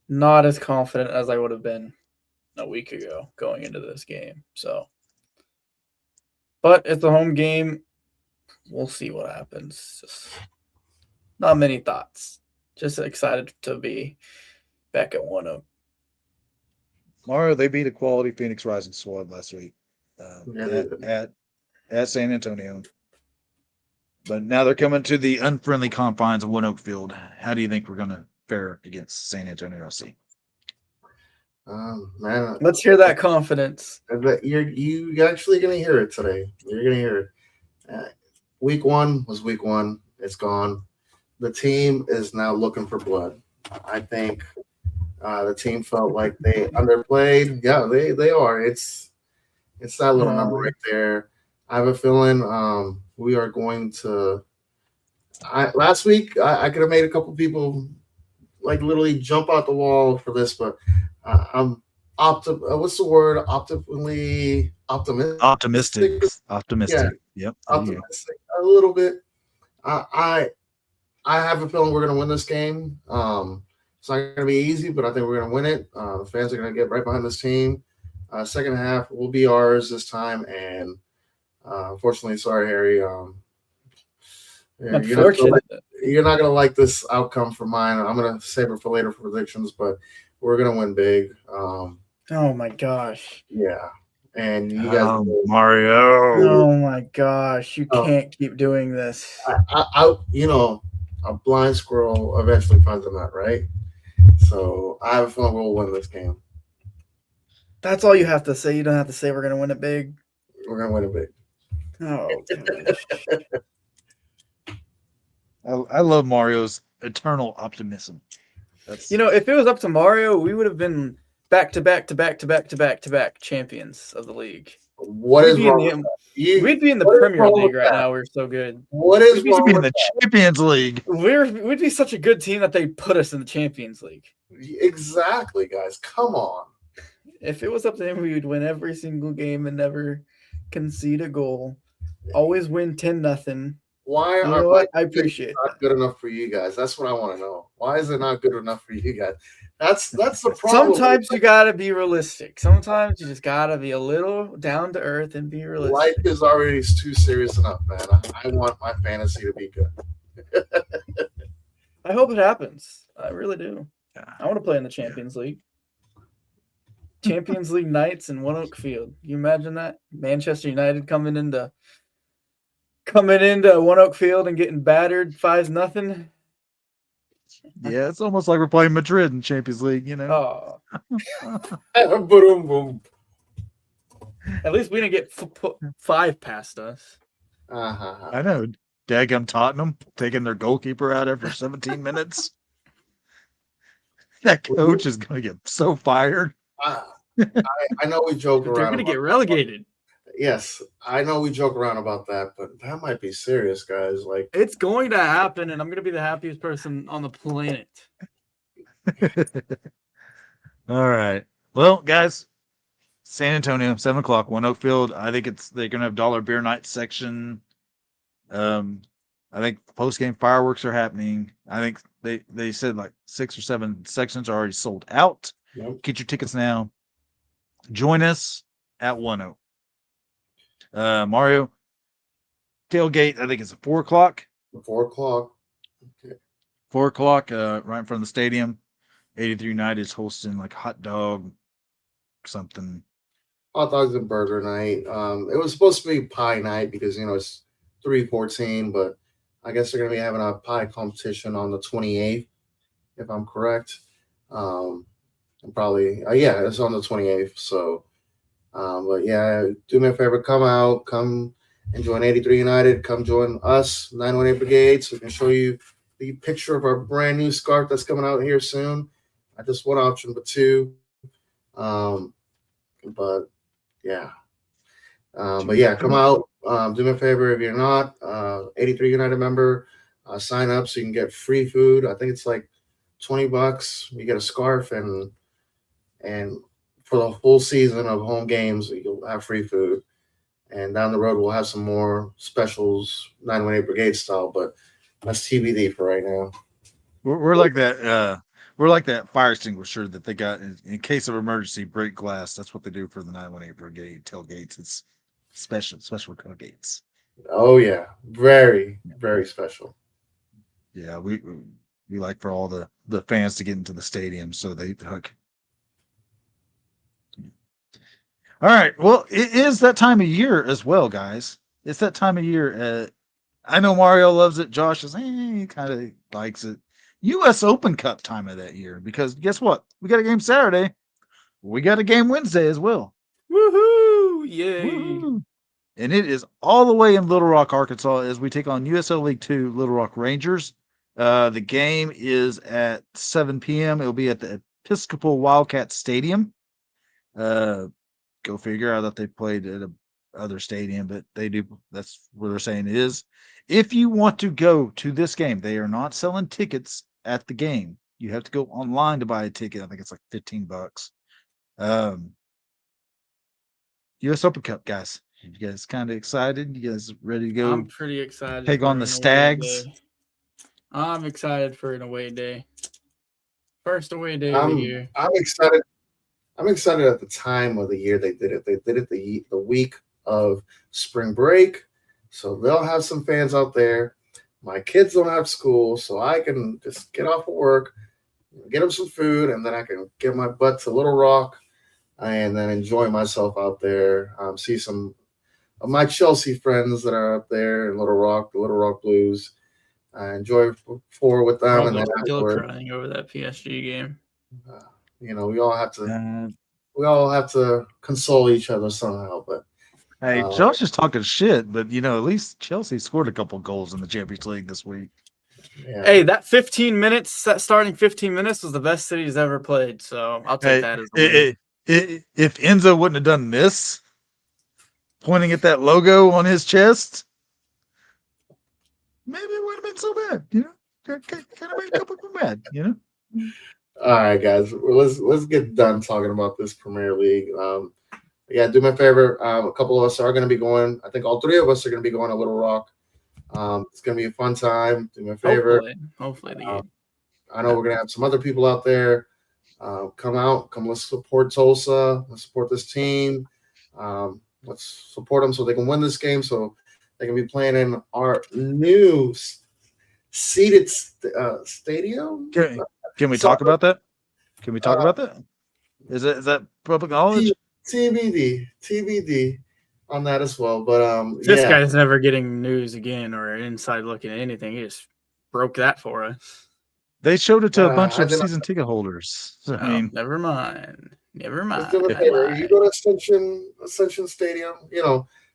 not as confident as I would have been a week ago going into this game. So, but it's a home game. We'll see what happens. Just not many thoughts. Just excited to be back at 1-0. Mario, they beat a quality Phoenix Rising squad last week at San Antonio. But now they're coming to the unfriendly confines of One Oak Field. How do you think we're going to fare against San Antonio FC? Man, Let's hear that confidence. You're actually going to hear it today. You're going to hear it. Week 1 was week 1. It's gone. The team is now looking for blood. I think the team felt like they underplayed. Yeah, they are. It's that little number right there. I have a feeling we are going to. Last week I could have made a couple people like literally jump out the wall for this, but I'm what's the word? Optimally optimistic. Optimistic. Yeah, Optimistic. Yep. There you go. optimistic a little bit. I I have a feeling we're going to win this game. It's not going to be easy, but I think we're going to win it. The fans are going to get right behind this team. Second half will be ours this time, and unfortunately, sorry, Harry. Yeah, Unfortunate. you're not gonna like this outcome for mine. I'm gonna save it for later for predictions, but we're gonna win big. Oh my gosh. Yeah, and you guys. Mario. Oh my gosh. You Oh, can't keep doing this. a blind squirrel eventually finds a nut, right? So I have a feeling we'll win this game. That's all you have to say. You don't have to say we're gonna win it big. We're gonna win it big. Oh gosh. I love Mario's eternal optimism. That's If it was up to Mario, we would have been back to back to back to back to back to back champions of the league. What We'd is be in wrong? the- With that? We'd be in the what is Premier wrong League with right that? now. We're so good. What is we should wrong be in with the Champions League. We'd be such a good team that they put us in the Champions League. Exactly, guys? Come on. If it was up to him, we would win every single game and never concede a goal. Always win 10-0. Why You are know what? I appreciate not that. good enough for you guys? That's what I want to know. Why is it not good enough for you guys? That's the problem. Sometimes you gotta be realistic. Sometimes you just gotta be a little down to earth and be life realistic. is already too serious enough, man. I want my fantasy to be good. I hope it happens. I really do. Yeah. I want to play in the Champions League. Champions League nights in One Oak Field. You imagine that? Manchester United coming into One Oak Field and getting battered 5-0. Yeah, it's almost like we're playing Madrid in Champions League, Oh, Boom, boom. at least we didn't get 5 past us. I know. Daggum Tottenham taking their goalkeeper out after 17 minutes. That coach is going to get so fired. I know we joke They're around. going to get relegated. Yes, I know we joke around about that, but that might be serious, guys. Like, It's going to happen, and I'm going to be the happiest person on the planet. All right. Well, guys, San Antonio, 7 o'clock, One Oak Field. I think they're going to have dollar beer night section. I think post game fireworks are happening. I think they said like 6 or 7 sections are already sold out. Yep. Get your tickets now. Join us at One Oak. Mario tailgate. I think it's at 4 o'clock. 4 o'clock. Okay. 4 o'clock. Right in front of the stadium. 83 United is hosting like hot dog something. Hot dogs and burger night. It was supposed to be pie night because it's 3/14, but I guess they're gonna be having a pie competition on the 28th, if I'm correct. And probably it's on the 28th. So, but yeah, do me a favor, come out, come and join 83 United. Come join us, 918 Brigade, so we can show you the picture of our brand new scarf that's coming out here soon. Not just one option, but 2. But yeah. Come out. Do me a favor if you're not 83 United member, sign up so you can get free food. I think it's like $20. You get a scarf and for the whole season of home games, you'll have free food. And down the road, we'll have some more specials, 918 Brigade style, but that's TBD for right now. We're like that. We're like that fire extinguisher that they got in case of emergency. Break glass. That's what they do for the 918 Brigade tailgates. It's special tailgates. Oh yeah, very very special. Yeah, we like for all the fans to get into the stadium, so they hook. All right. Well, it is that time of year as well, guys. It's that time of year. I know Mario loves it. Josh is he kind of likes it. U.S. Open Cup time of that year, because guess what? We got a game Saturday. We got a game Wednesday as well. Woohoo! Yay! Woo-hoo. And it is all the way in Little Rock, Arkansas, as we take on USL League 2 Little Rock Rangers. The game is at 7 p.m. It'll be at the Episcopal Wildcat Stadium. Go figure. I thought they played at a other stadium, but they do. That's what they're saying it is. If you want to go to this game, they are not selling tickets at the game. You have to go online to buy a ticket. I think it's like $15. Um, U.S. Open Cup, guys. You guys kind of excited? You guys ready to go I'm pretty excited take for on the an away Stags? day. I'm excited for an away day. First away day of the I'm year. I'm excited. I'm excited at the time of the year they did it. They did it the week of spring break, so they'll have some fans out there. My kids don't have school, so I can just get off of work, get them some food, and then I can get my butt to Little Rock and then enjoy myself out there. See some of my Chelsea friends that are up there in Little Rock, the Little Rock Blues. I enjoy four with them, and Probably then still afterward, crying over that PSG game. uh, we all have to Uh, console each other somehow. But hey, uh, Josh is talking shit, but at least Chelsea scored a couple goals in the Champions League this week. yeah, Hey, that 15 minutes, that starting 15 minutes was the best City's ever played. So I'll take Hey, that as a win. if Enzo wouldn't have done this, pointing at that logo on his chest, maybe it wouldn't have been so bad. Kind of made a couple people mad. all right, guys, let's get done talking about this Premier League. Yeah, do me a favor. A couple of us are going to be going. I think all three of us are going to be going to Little Rock. It's going to be a fun time. Do me a favor. Hopefully the Um, game. I know we're going to have some other people out there. Come out, come let's support Tulsa. Let's support this team. Let's support them so they can win this game. So they can be playing in our new seated stadium. Can we talk about that? Can we talk about that? Is that public knowledge? TBD on that as well. But This yeah, guy's never getting news again or inside looking at anything. He just broke that for us. They showed it to a bunch I of did not. season ticket holders. So, Oh, never mind. Never Just mind. do me a I favor. You lied. go to Ascension Stadium,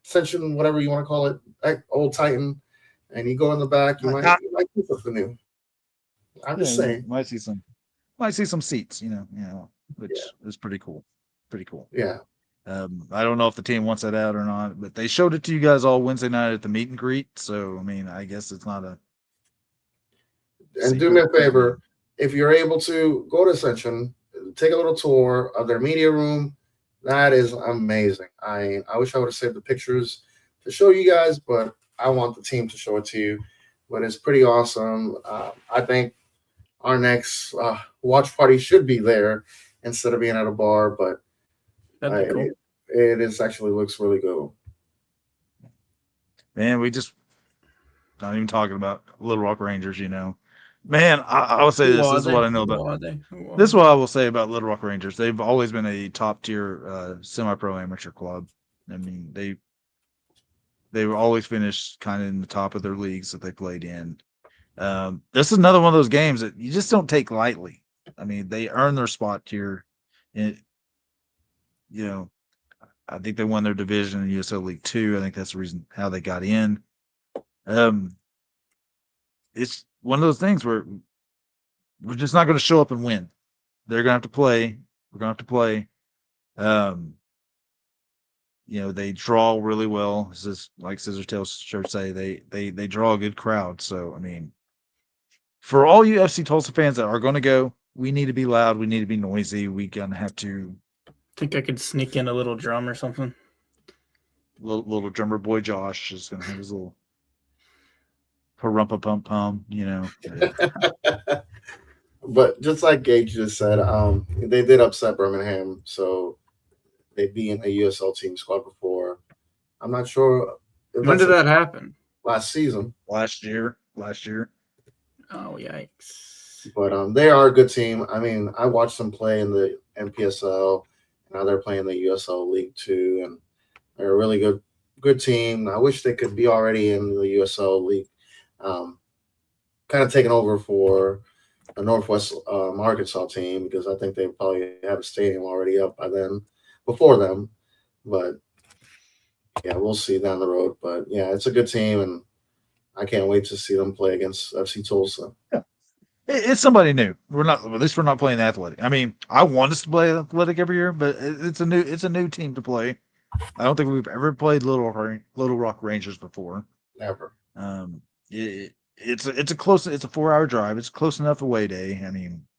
Ascension, whatever you want to call it, Old Titan, and you go in the back. You might see something new. I'm just saying. Might see some seats. Which is pretty cool. Pretty cool. Yeah. I don't know if the team wants that out or not, but they showed it to you guys all Wednesday night at the meet and greet. So I guess it's not a. And do me a favor, if you're able to go to Ascension, take a little tour of their media room. That is amazing. I wish I would have saved the pictures to show you guys, but I want the team to show it to you. But it's pretty awesome. I think our next watch party should be there instead of being at a bar, but That'd be cool. it is actually looks really good. Man, we just not even talking about Little Rock Rangers, Man, I will say this. This is what I know about. This is what I will say about Little Rock Rangers. They've always been a top tier semi-pro amateur club. They were always finished kind of in the top of their leagues that they played in. This is another one of those games that you just don't take lightly. They earn their spot here. I think they won their division in USL League 2. I think that's the reason how they got in. It's one of those things where we're just not going to show up and win. They're going to have to play. We're going to have to play. They draw really well. This is like Scissor Tails Church say, they draw a good crowd. So, for all you FC Tulsa fans that are going to go, we need to be loud. We need to be noisy. We're going to have to. Think I could sneak in a little drum or something? Little drummer boy Josh is going to have his little parumpa pum pum, But just like Gage just said, they did upset Birmingham, so they'd be in a USL team squad before. I'm not sure. When did that happen? Last season. Last year. Oh, yikes. But they are a good team. I watched them play in the NPSL. Now they're playing the USL League 2, and they're a really good team. I wish they could be already in the USL League, kind of taking over for the Northwest Arkansas team, because I think they probably have a stadium already up by then, before them. But yeah, we'll see down the road. But yeah, it's a good team, and I can't wait to see them play against FC Tulsa. Yeah. It's somebody new. At least we're not playing the Athletic. I want us to play Athletic every year, but it's a new team to play. I don't think we've ever played Little Rock Rangers before. Never. It's a 4-hour drive. It's close enough away day.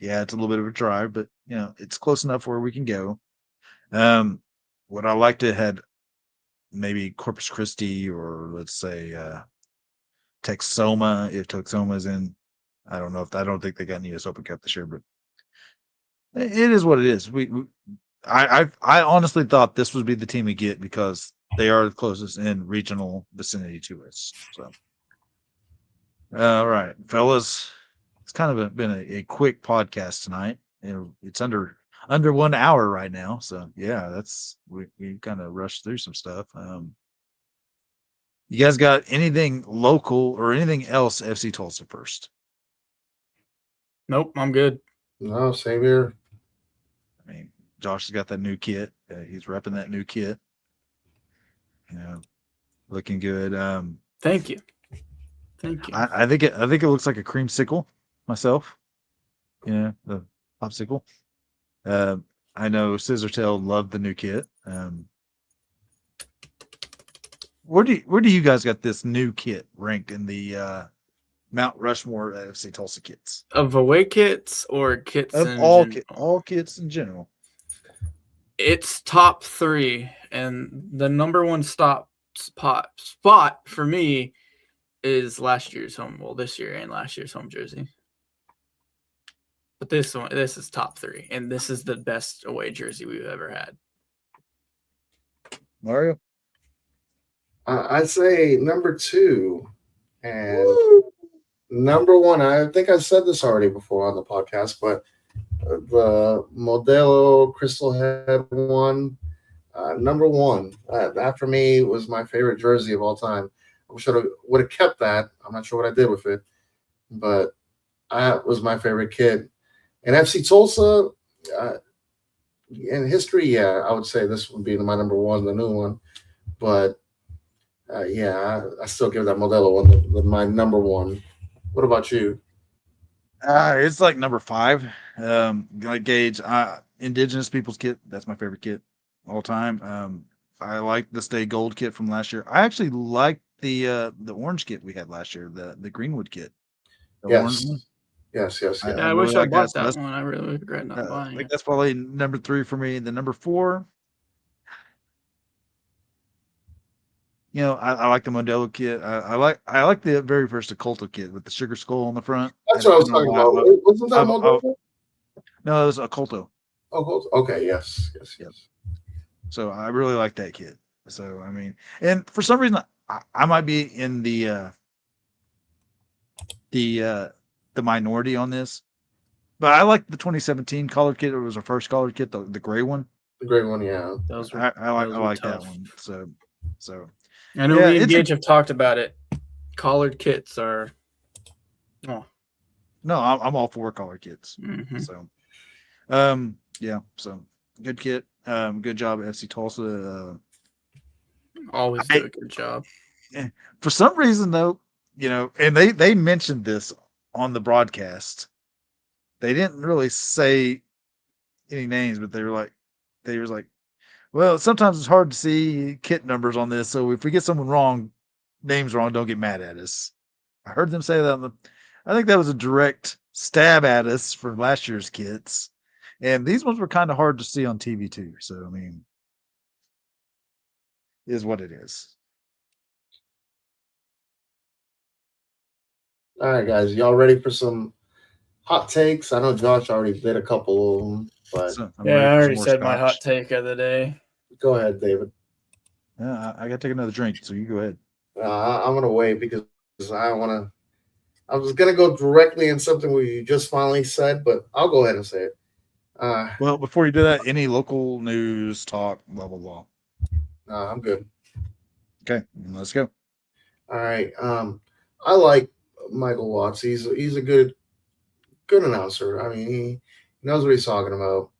Yeah, it's a little bit of a drive, but it's close enough where we can go. What I liked it had maybe Corpus Christi or let's say Texoma, if Texoma's in. I don't think they got an US Open Cup this year, but it is what it is. I honestly thought this would be the team we get because they are the closest in regional vicinity to us. So, all right, fellas, it's kind of been a quick podcast tonight. It's under 1 hour right now, so yeah, that's we kind of rushed through some stuff. You guys got anything local or anything else FC Tulsa first? Nope, I'm good. No, same here. I mean, Josh has got that new kit. He's repping that new kit. Looking good. Thank you. I think it looks like a creamsicle myself. The popsicle. I know Scissortail loved the new kit. Where do you guys got this new kit ranked in the Mount Rushmore FC Tulsa kits? Of away kits or kits Of all kits in general. It's top 3, and the number one spot for me is last year's home. Well, this year and last year's home jersey. But this is top 3, and this is the best away jersey we've ever had. Mario? I'd say number 2, and number 1. I think I said this already before on the podcast, but the Modelo Crystal Head one, number 1. That for me was my favorite jersey of all time. I would have kept that. I'm not sure what I did with it, but that was my favorite kit. And FC Tulsa, in history, I would say this would be my number 1, the new one. But I still give that Modelo one my number 1. What about you? It's like number 5. Like Gage, Indigenous People's kit. That's my favorite kit all time. I like the Stay Gold kit from last year. I actually like the orange kit we had last year, the Greenwood kit. Yes. Yes. I wish I bought that one. I really regret not buying I think it. that's probably number 3 for me. The number 4, I like the Modelo kit. I like the very first Occulto kit with the sugar skull on the front. That's what I was talking about. Wasn't that Modelo? No, it was Occulto. Oh, okay. Yes. So I really like that kit. So I mean, and for some reason, I might be in the minority on this, but I like the 2017 collared kit. It was our first collared kit, the gray one. The gray one, yeah. I like that one. So. I know me and Gage have talked about it. Collared kits are. Oh. No, I'm all for collared kits. Mm-hmm. So, So good kit. Good job, FC Tulsa. Always do a good job. For some reason, though, and they mentioned this on the broadcast. They didn't really say any names, but they were like, well, sometimes it's hard to see kit numbers on this, so if we get someone names wrong, don't get mad at us. I heard them say that I think that was a direct stab at us for last year's kits. And these ones were kind of hard to see on TV too. So, I mean, it is what it is. All right, guys. Y'all ready for some hot takes? I know Josh already did a couple of them, but I already said my hot take of the day. Go ahead, David. Yeah, I got to take another drink, so you go ahead. I'm going to wait because I was going to go directly in something we just finally said, but I'll go ahead and say it. Well, before you do that, any local news talk, blah, blah, blah. I'm good. Okay, let's go. All right. I like Michael Watts. He's a good announcer. I mean, he knows what he's talking about.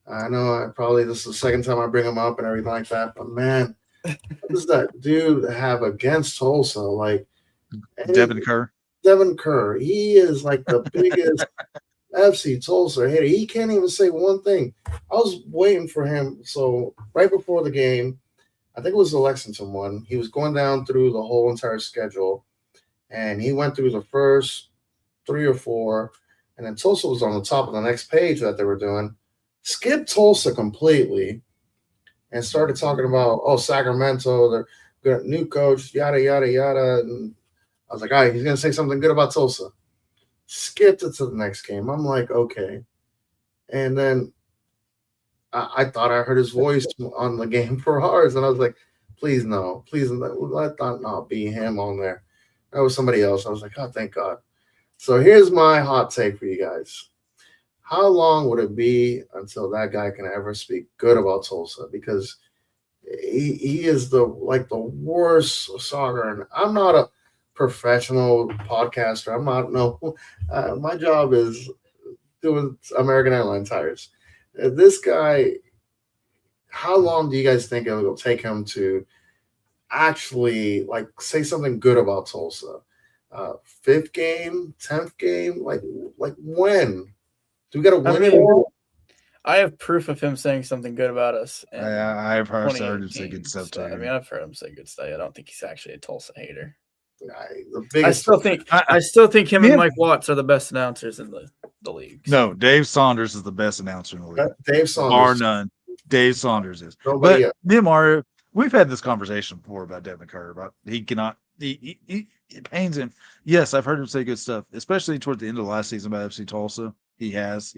I know this is the second time I bring him up and everything like that, but man, what does that dude have against Tulsa? Like Devin Kerr. He is like the biggest FC Tulsa hater. He can't even say one thing. I was waiting for him. So right before the game, I think it was the Lexington one, he was going down through the whole entire schedule, and he went through the first 3 or 4, and then Tulsa was on the top of the next page that they were doing. Skipped Tulsa completely, and started talking about, oh, Sacramento, they're good, new coach, yada, yada, yada. And I was like, all right, he's going to say something good about Tulsa. Skipped it to the next game. I'm like, okay. And then I thought I heard his voice on the game for ours. And I was like, please, no, please let that not be him on there. That was somebody else. I was like, oh, thank God. So here's my hot take for you guys. How long would it be until that guy can ever speak good about Tulsa? Because he is the worst soccer. And I'm not a professional podcaster. I'm not my job is doing American Airline tires. This guy, how long do you guys think it will take him to actually say something good about Tulsa? Fifth game, 10th game, like when? Do we got to win it all? I have proof of him saying something good about us. I've heard him say good stuff too. I mean, I've heard him say good stuff. I don't think he's actually a Tulsa hater. I still think him and Mike Watts are the best announcers in the league. No, Dave Saunders is the best announcer in the league. Dave Saunders, bar none. Dave Saunders is. Nobody but me and Mario, we've had this conversation before about Devin Kerr. About he cannot. It pains him. Yes, I've heard him say good stuff, especially toward the end of the last season about FC Tulsa. He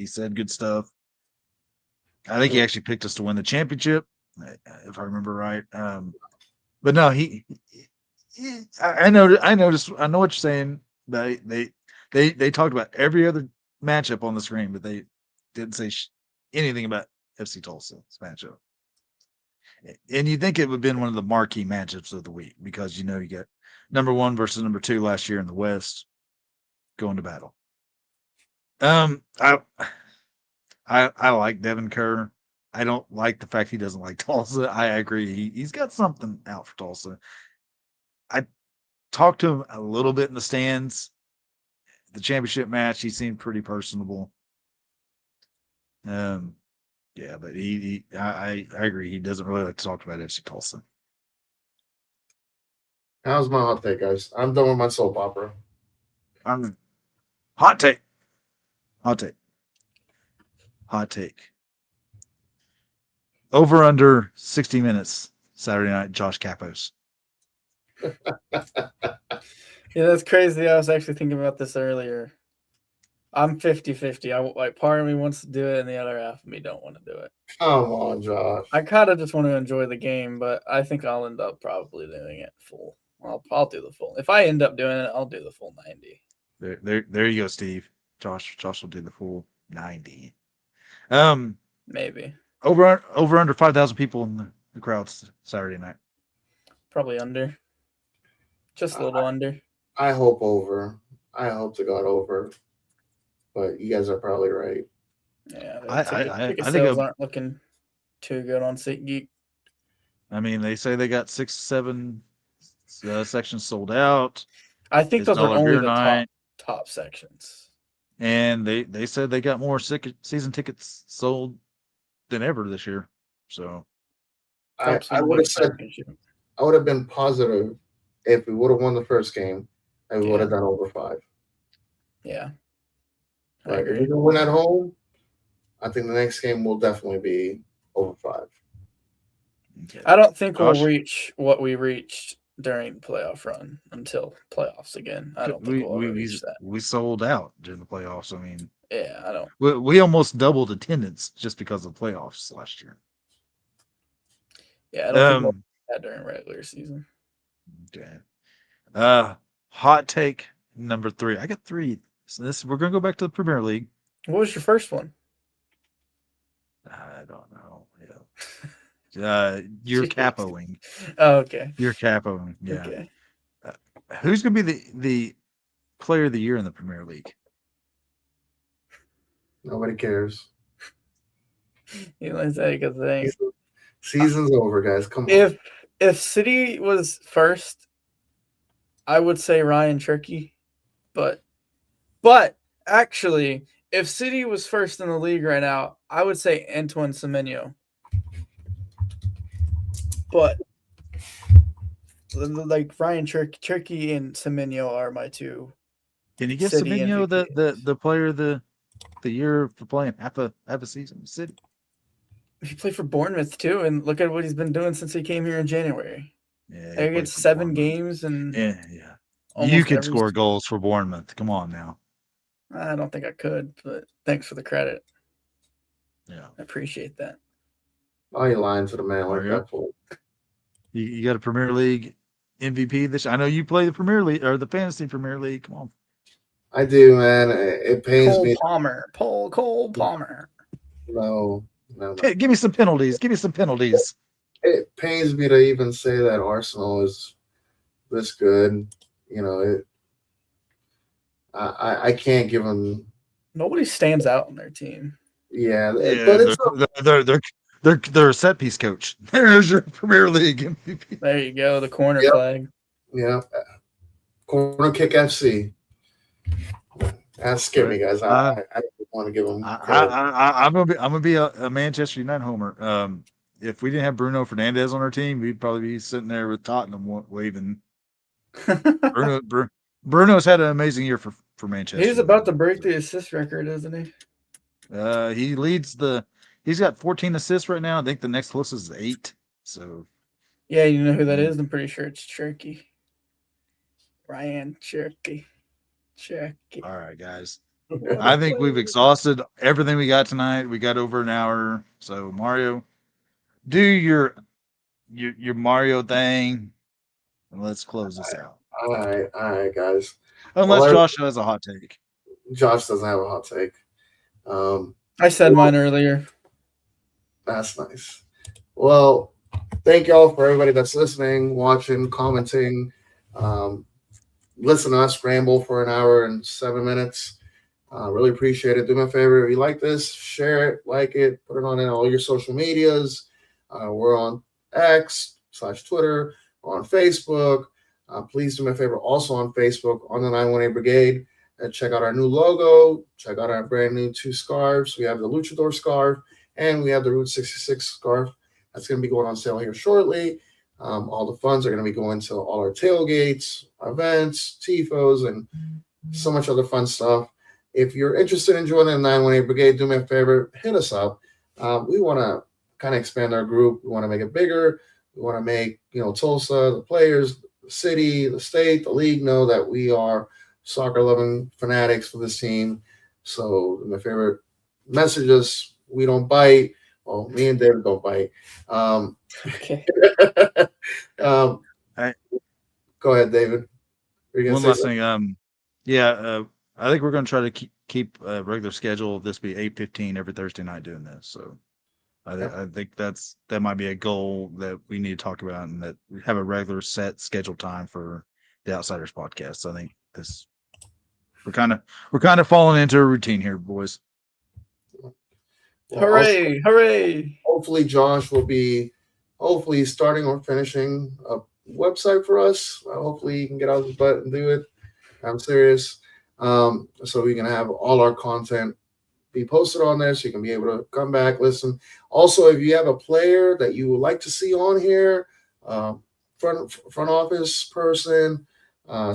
said good stuff. I think he actually picked us to win the championship, if I remember right. But no, I know what you're saying. They talked about every other matchup on the screen, but they didn't say anything about FC Tulsa's matchup. And you think it would have been one of the marquee matchups of the week because you get number 1 versus number 2 last year in the West going to battle. I like Devin Kerr. I don't like the fact he doesn't like Tulsa. I agree. He's got something out for Tulsa. I talked to him a little bit in the stands. The championship match, he seemed pretty personable. Yeah, but I agree. He doesn't really like to talk about FC Tulsa. How's my hot take, guys? I'm done with my soap opera. Hot take. Over under 60 minutes Saturday night, Josh Capos. Yeah, that's crazy. I was actually thinking about this earlier. I'm 50-50. Part of me wants to do it, and the other half of me don't want to do it. Come on, Josh. I kind of just want to enjoy the game, but I think I'll end up probably doing it full. I'll do the full. If I end up doing it, I'll do the full 90. There you go, Steve. Josh will do the full 90. Maybe. Over under 5,000 people in the crowd Saturday night. Probably under. Just a little under. I hope over. I hope to God over. But you guys are probably right. Yeah, I think sales aren't looking too good on SeatGeek. I mean, they say they got 6-7 sections sold out. I think those are only the top sections. And they said they got more season tickets sold than ever this year. So I would have said I would have been positive if we would have won the first game and we would have done over 5. Yeah. Like if we can win at home, I think the next game will definitely be over 5. Okay. I don't think we'll reach what we reached during the playoff run until playoffs again. I don't think we'll reach that. We sold out during the playoffs. I mean, yeah, I don't. We almost doubled attendance just because of the playoffs last year. Yeah, I don't think we'll do that during regular season. Okay. Hot take number 3. I got 3. So we're gonna go back to the Premier League. What was your first one? I don't know. Yeah. You're capoing. Oh, okay. You're capoing. Yeah. Okay. Who's gonna be the player of the year in the Premier League? Nobody cares. You know, say a good thing. Season's over, guys. Come on. If City was first, I would say Ryan Cherky, but actually, if City was first in the league right now, I would say Antoine Semenyo. But like Ryan Cherky and Semenyo are my 2. Can you get Semenyo the player of the year for playing half a season in City? He played for Bournemouth too, and look at what he's been doing since he came here in January. Yeah, He gets 7 games and yeah. You almost could every- score goals for Bournemouth. Come on now. I don't think I could, but thanks for the credit. Yeah. I appreciate that. Oh, you lying to the man like Mario? that for? You got a Premier League MVP this. I know you play the Premier League or the Fantasy Premier League. Come on. I do, man. It pains Cole me. Palmer. Cole Palmer. No. Hey, give me some penalties. Give me some penalties. It pains me to even say that Arsenal is this good. You know, I can't give them. Nobody stands out on their team. Yeah, Yeah, but it's they're a set piece coach. There's your Premier League MVP. There you go, the corner Yep. flag. yeah. Corner kick FC. That's scary, guys. I want to give them. I'm gonna be a Manchester United homer. If we didn't have Bruno Fernandes on our team, we'd probably be sitting there with Tottenham waving. Bruno's had an amazing year for Manchester. He's about to break the assist record, isn't he? He leads he's got 14 assists right now. I think the next closest is 8. So Yeah, you know who that is? I'm pretty sure it's Cherky. Ryan Cherky. all right, guys. I think we've exhausted everything we got tonight. We got over an hour. So Mario, do your Mario thing, and let's close this out. All right, guys. Unless Josh has a hot take. Josh doesn't have a hot take. I said mine earlier. That's nice. Well, thank y'all for everybody that's listening, watching, commenting. Listen to us ramble for an hour and 7 minutes. Really appreciate it. Do me a favor. If you like this, share it, like it, put it on in all your social medias. We're on X/Twitter, we're on Facebook. Please do me a favor. Also on Facebook, on the 918 Brigade. Check out our new logo. Check out our brand new 2 scarves. We have the Luchador scarf and we have the Route 66 scarf. That's going to be going on sale here shortly. All the funds are going to be going to all our tailgates, events, TIFOs, and so much other fun stuff. If you're interested in joining the 918 Brigade, do me a favor, hit us up. We want to kind of expand our group. We want to make it bigger. We want to make, Tulsa, the players, the city, the state, the league know that we are soccer-loving fanatics for this team. So, my favorite message is we don't bite. Well, me and David don't bite. Okay. Go ahead, David. One last thing. I think we're going to try to keep a regular schedule of this be 8:15 every Thursday night doing this. So I think that might be a goal that we need to talk about, and that we have a regular set scheduled time for the Outsiders podcast. So I think we're kind of falling into a routine here, boys. Well, Hooray! Hooray! Hopefully Josh will be starting or finishing a website for us. Hopefully he can get out of his butt and do it. I'm serious. So we can have all our content be posted on there so you can be able to come back, listen. Also, if you have a player that you would like to see on here, front office person,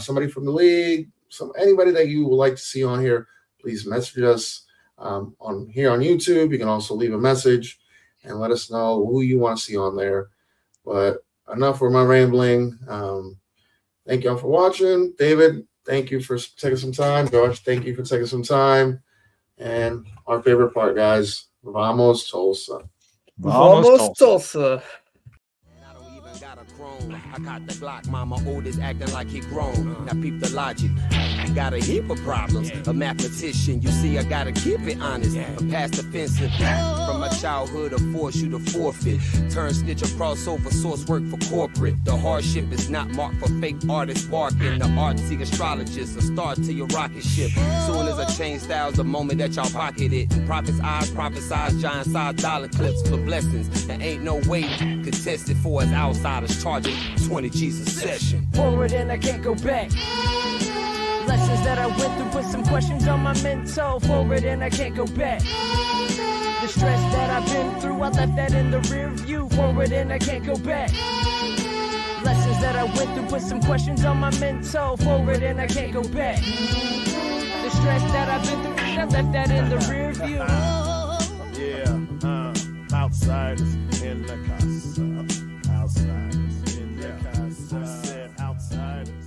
somebody from the league, anybody that you would like to see on here, please message us on YouTube. You can also leave a message and let us know who you want to see on there. But enough for my rambling. Thank y'all for watching. David, thank you for taking some time. Josh, thank you for taking some time. And our favorite part, guys, Vamos Tulsa. Vamos Tulsa. I caught the Glock, mama oldest acting like he grown. Now peep the logic. I got a heap of problems. A mathematician, you see, I gotta keep it honest. I'm past offensive. From my childhood, I force you to forfeit. Turn snitch or crossover, source work for corporate. The hardship is not marked for fake artists barking. The artsy astrologist, a start to your rocket ship. Soon as I change styles, the moment that y'all pocket it. And prophets' eyes, prophesize giant size dollar clips for blessings. There ain't no way contested for us outsiders charging 20 G's a session. Forward and I can't go back. Lessons that I went through, put some questions on my mental. Forward and I can't go back. The stress that I've been through, I left that in the rear view. Forward and I can't go back. Lessons that I went through, put some questions on my mental. Forward and I can't go back. The stress that I've been through, I left that in the rear view. Yeah, outsiders in the casa. Outsiders in the casa. I said outsiders.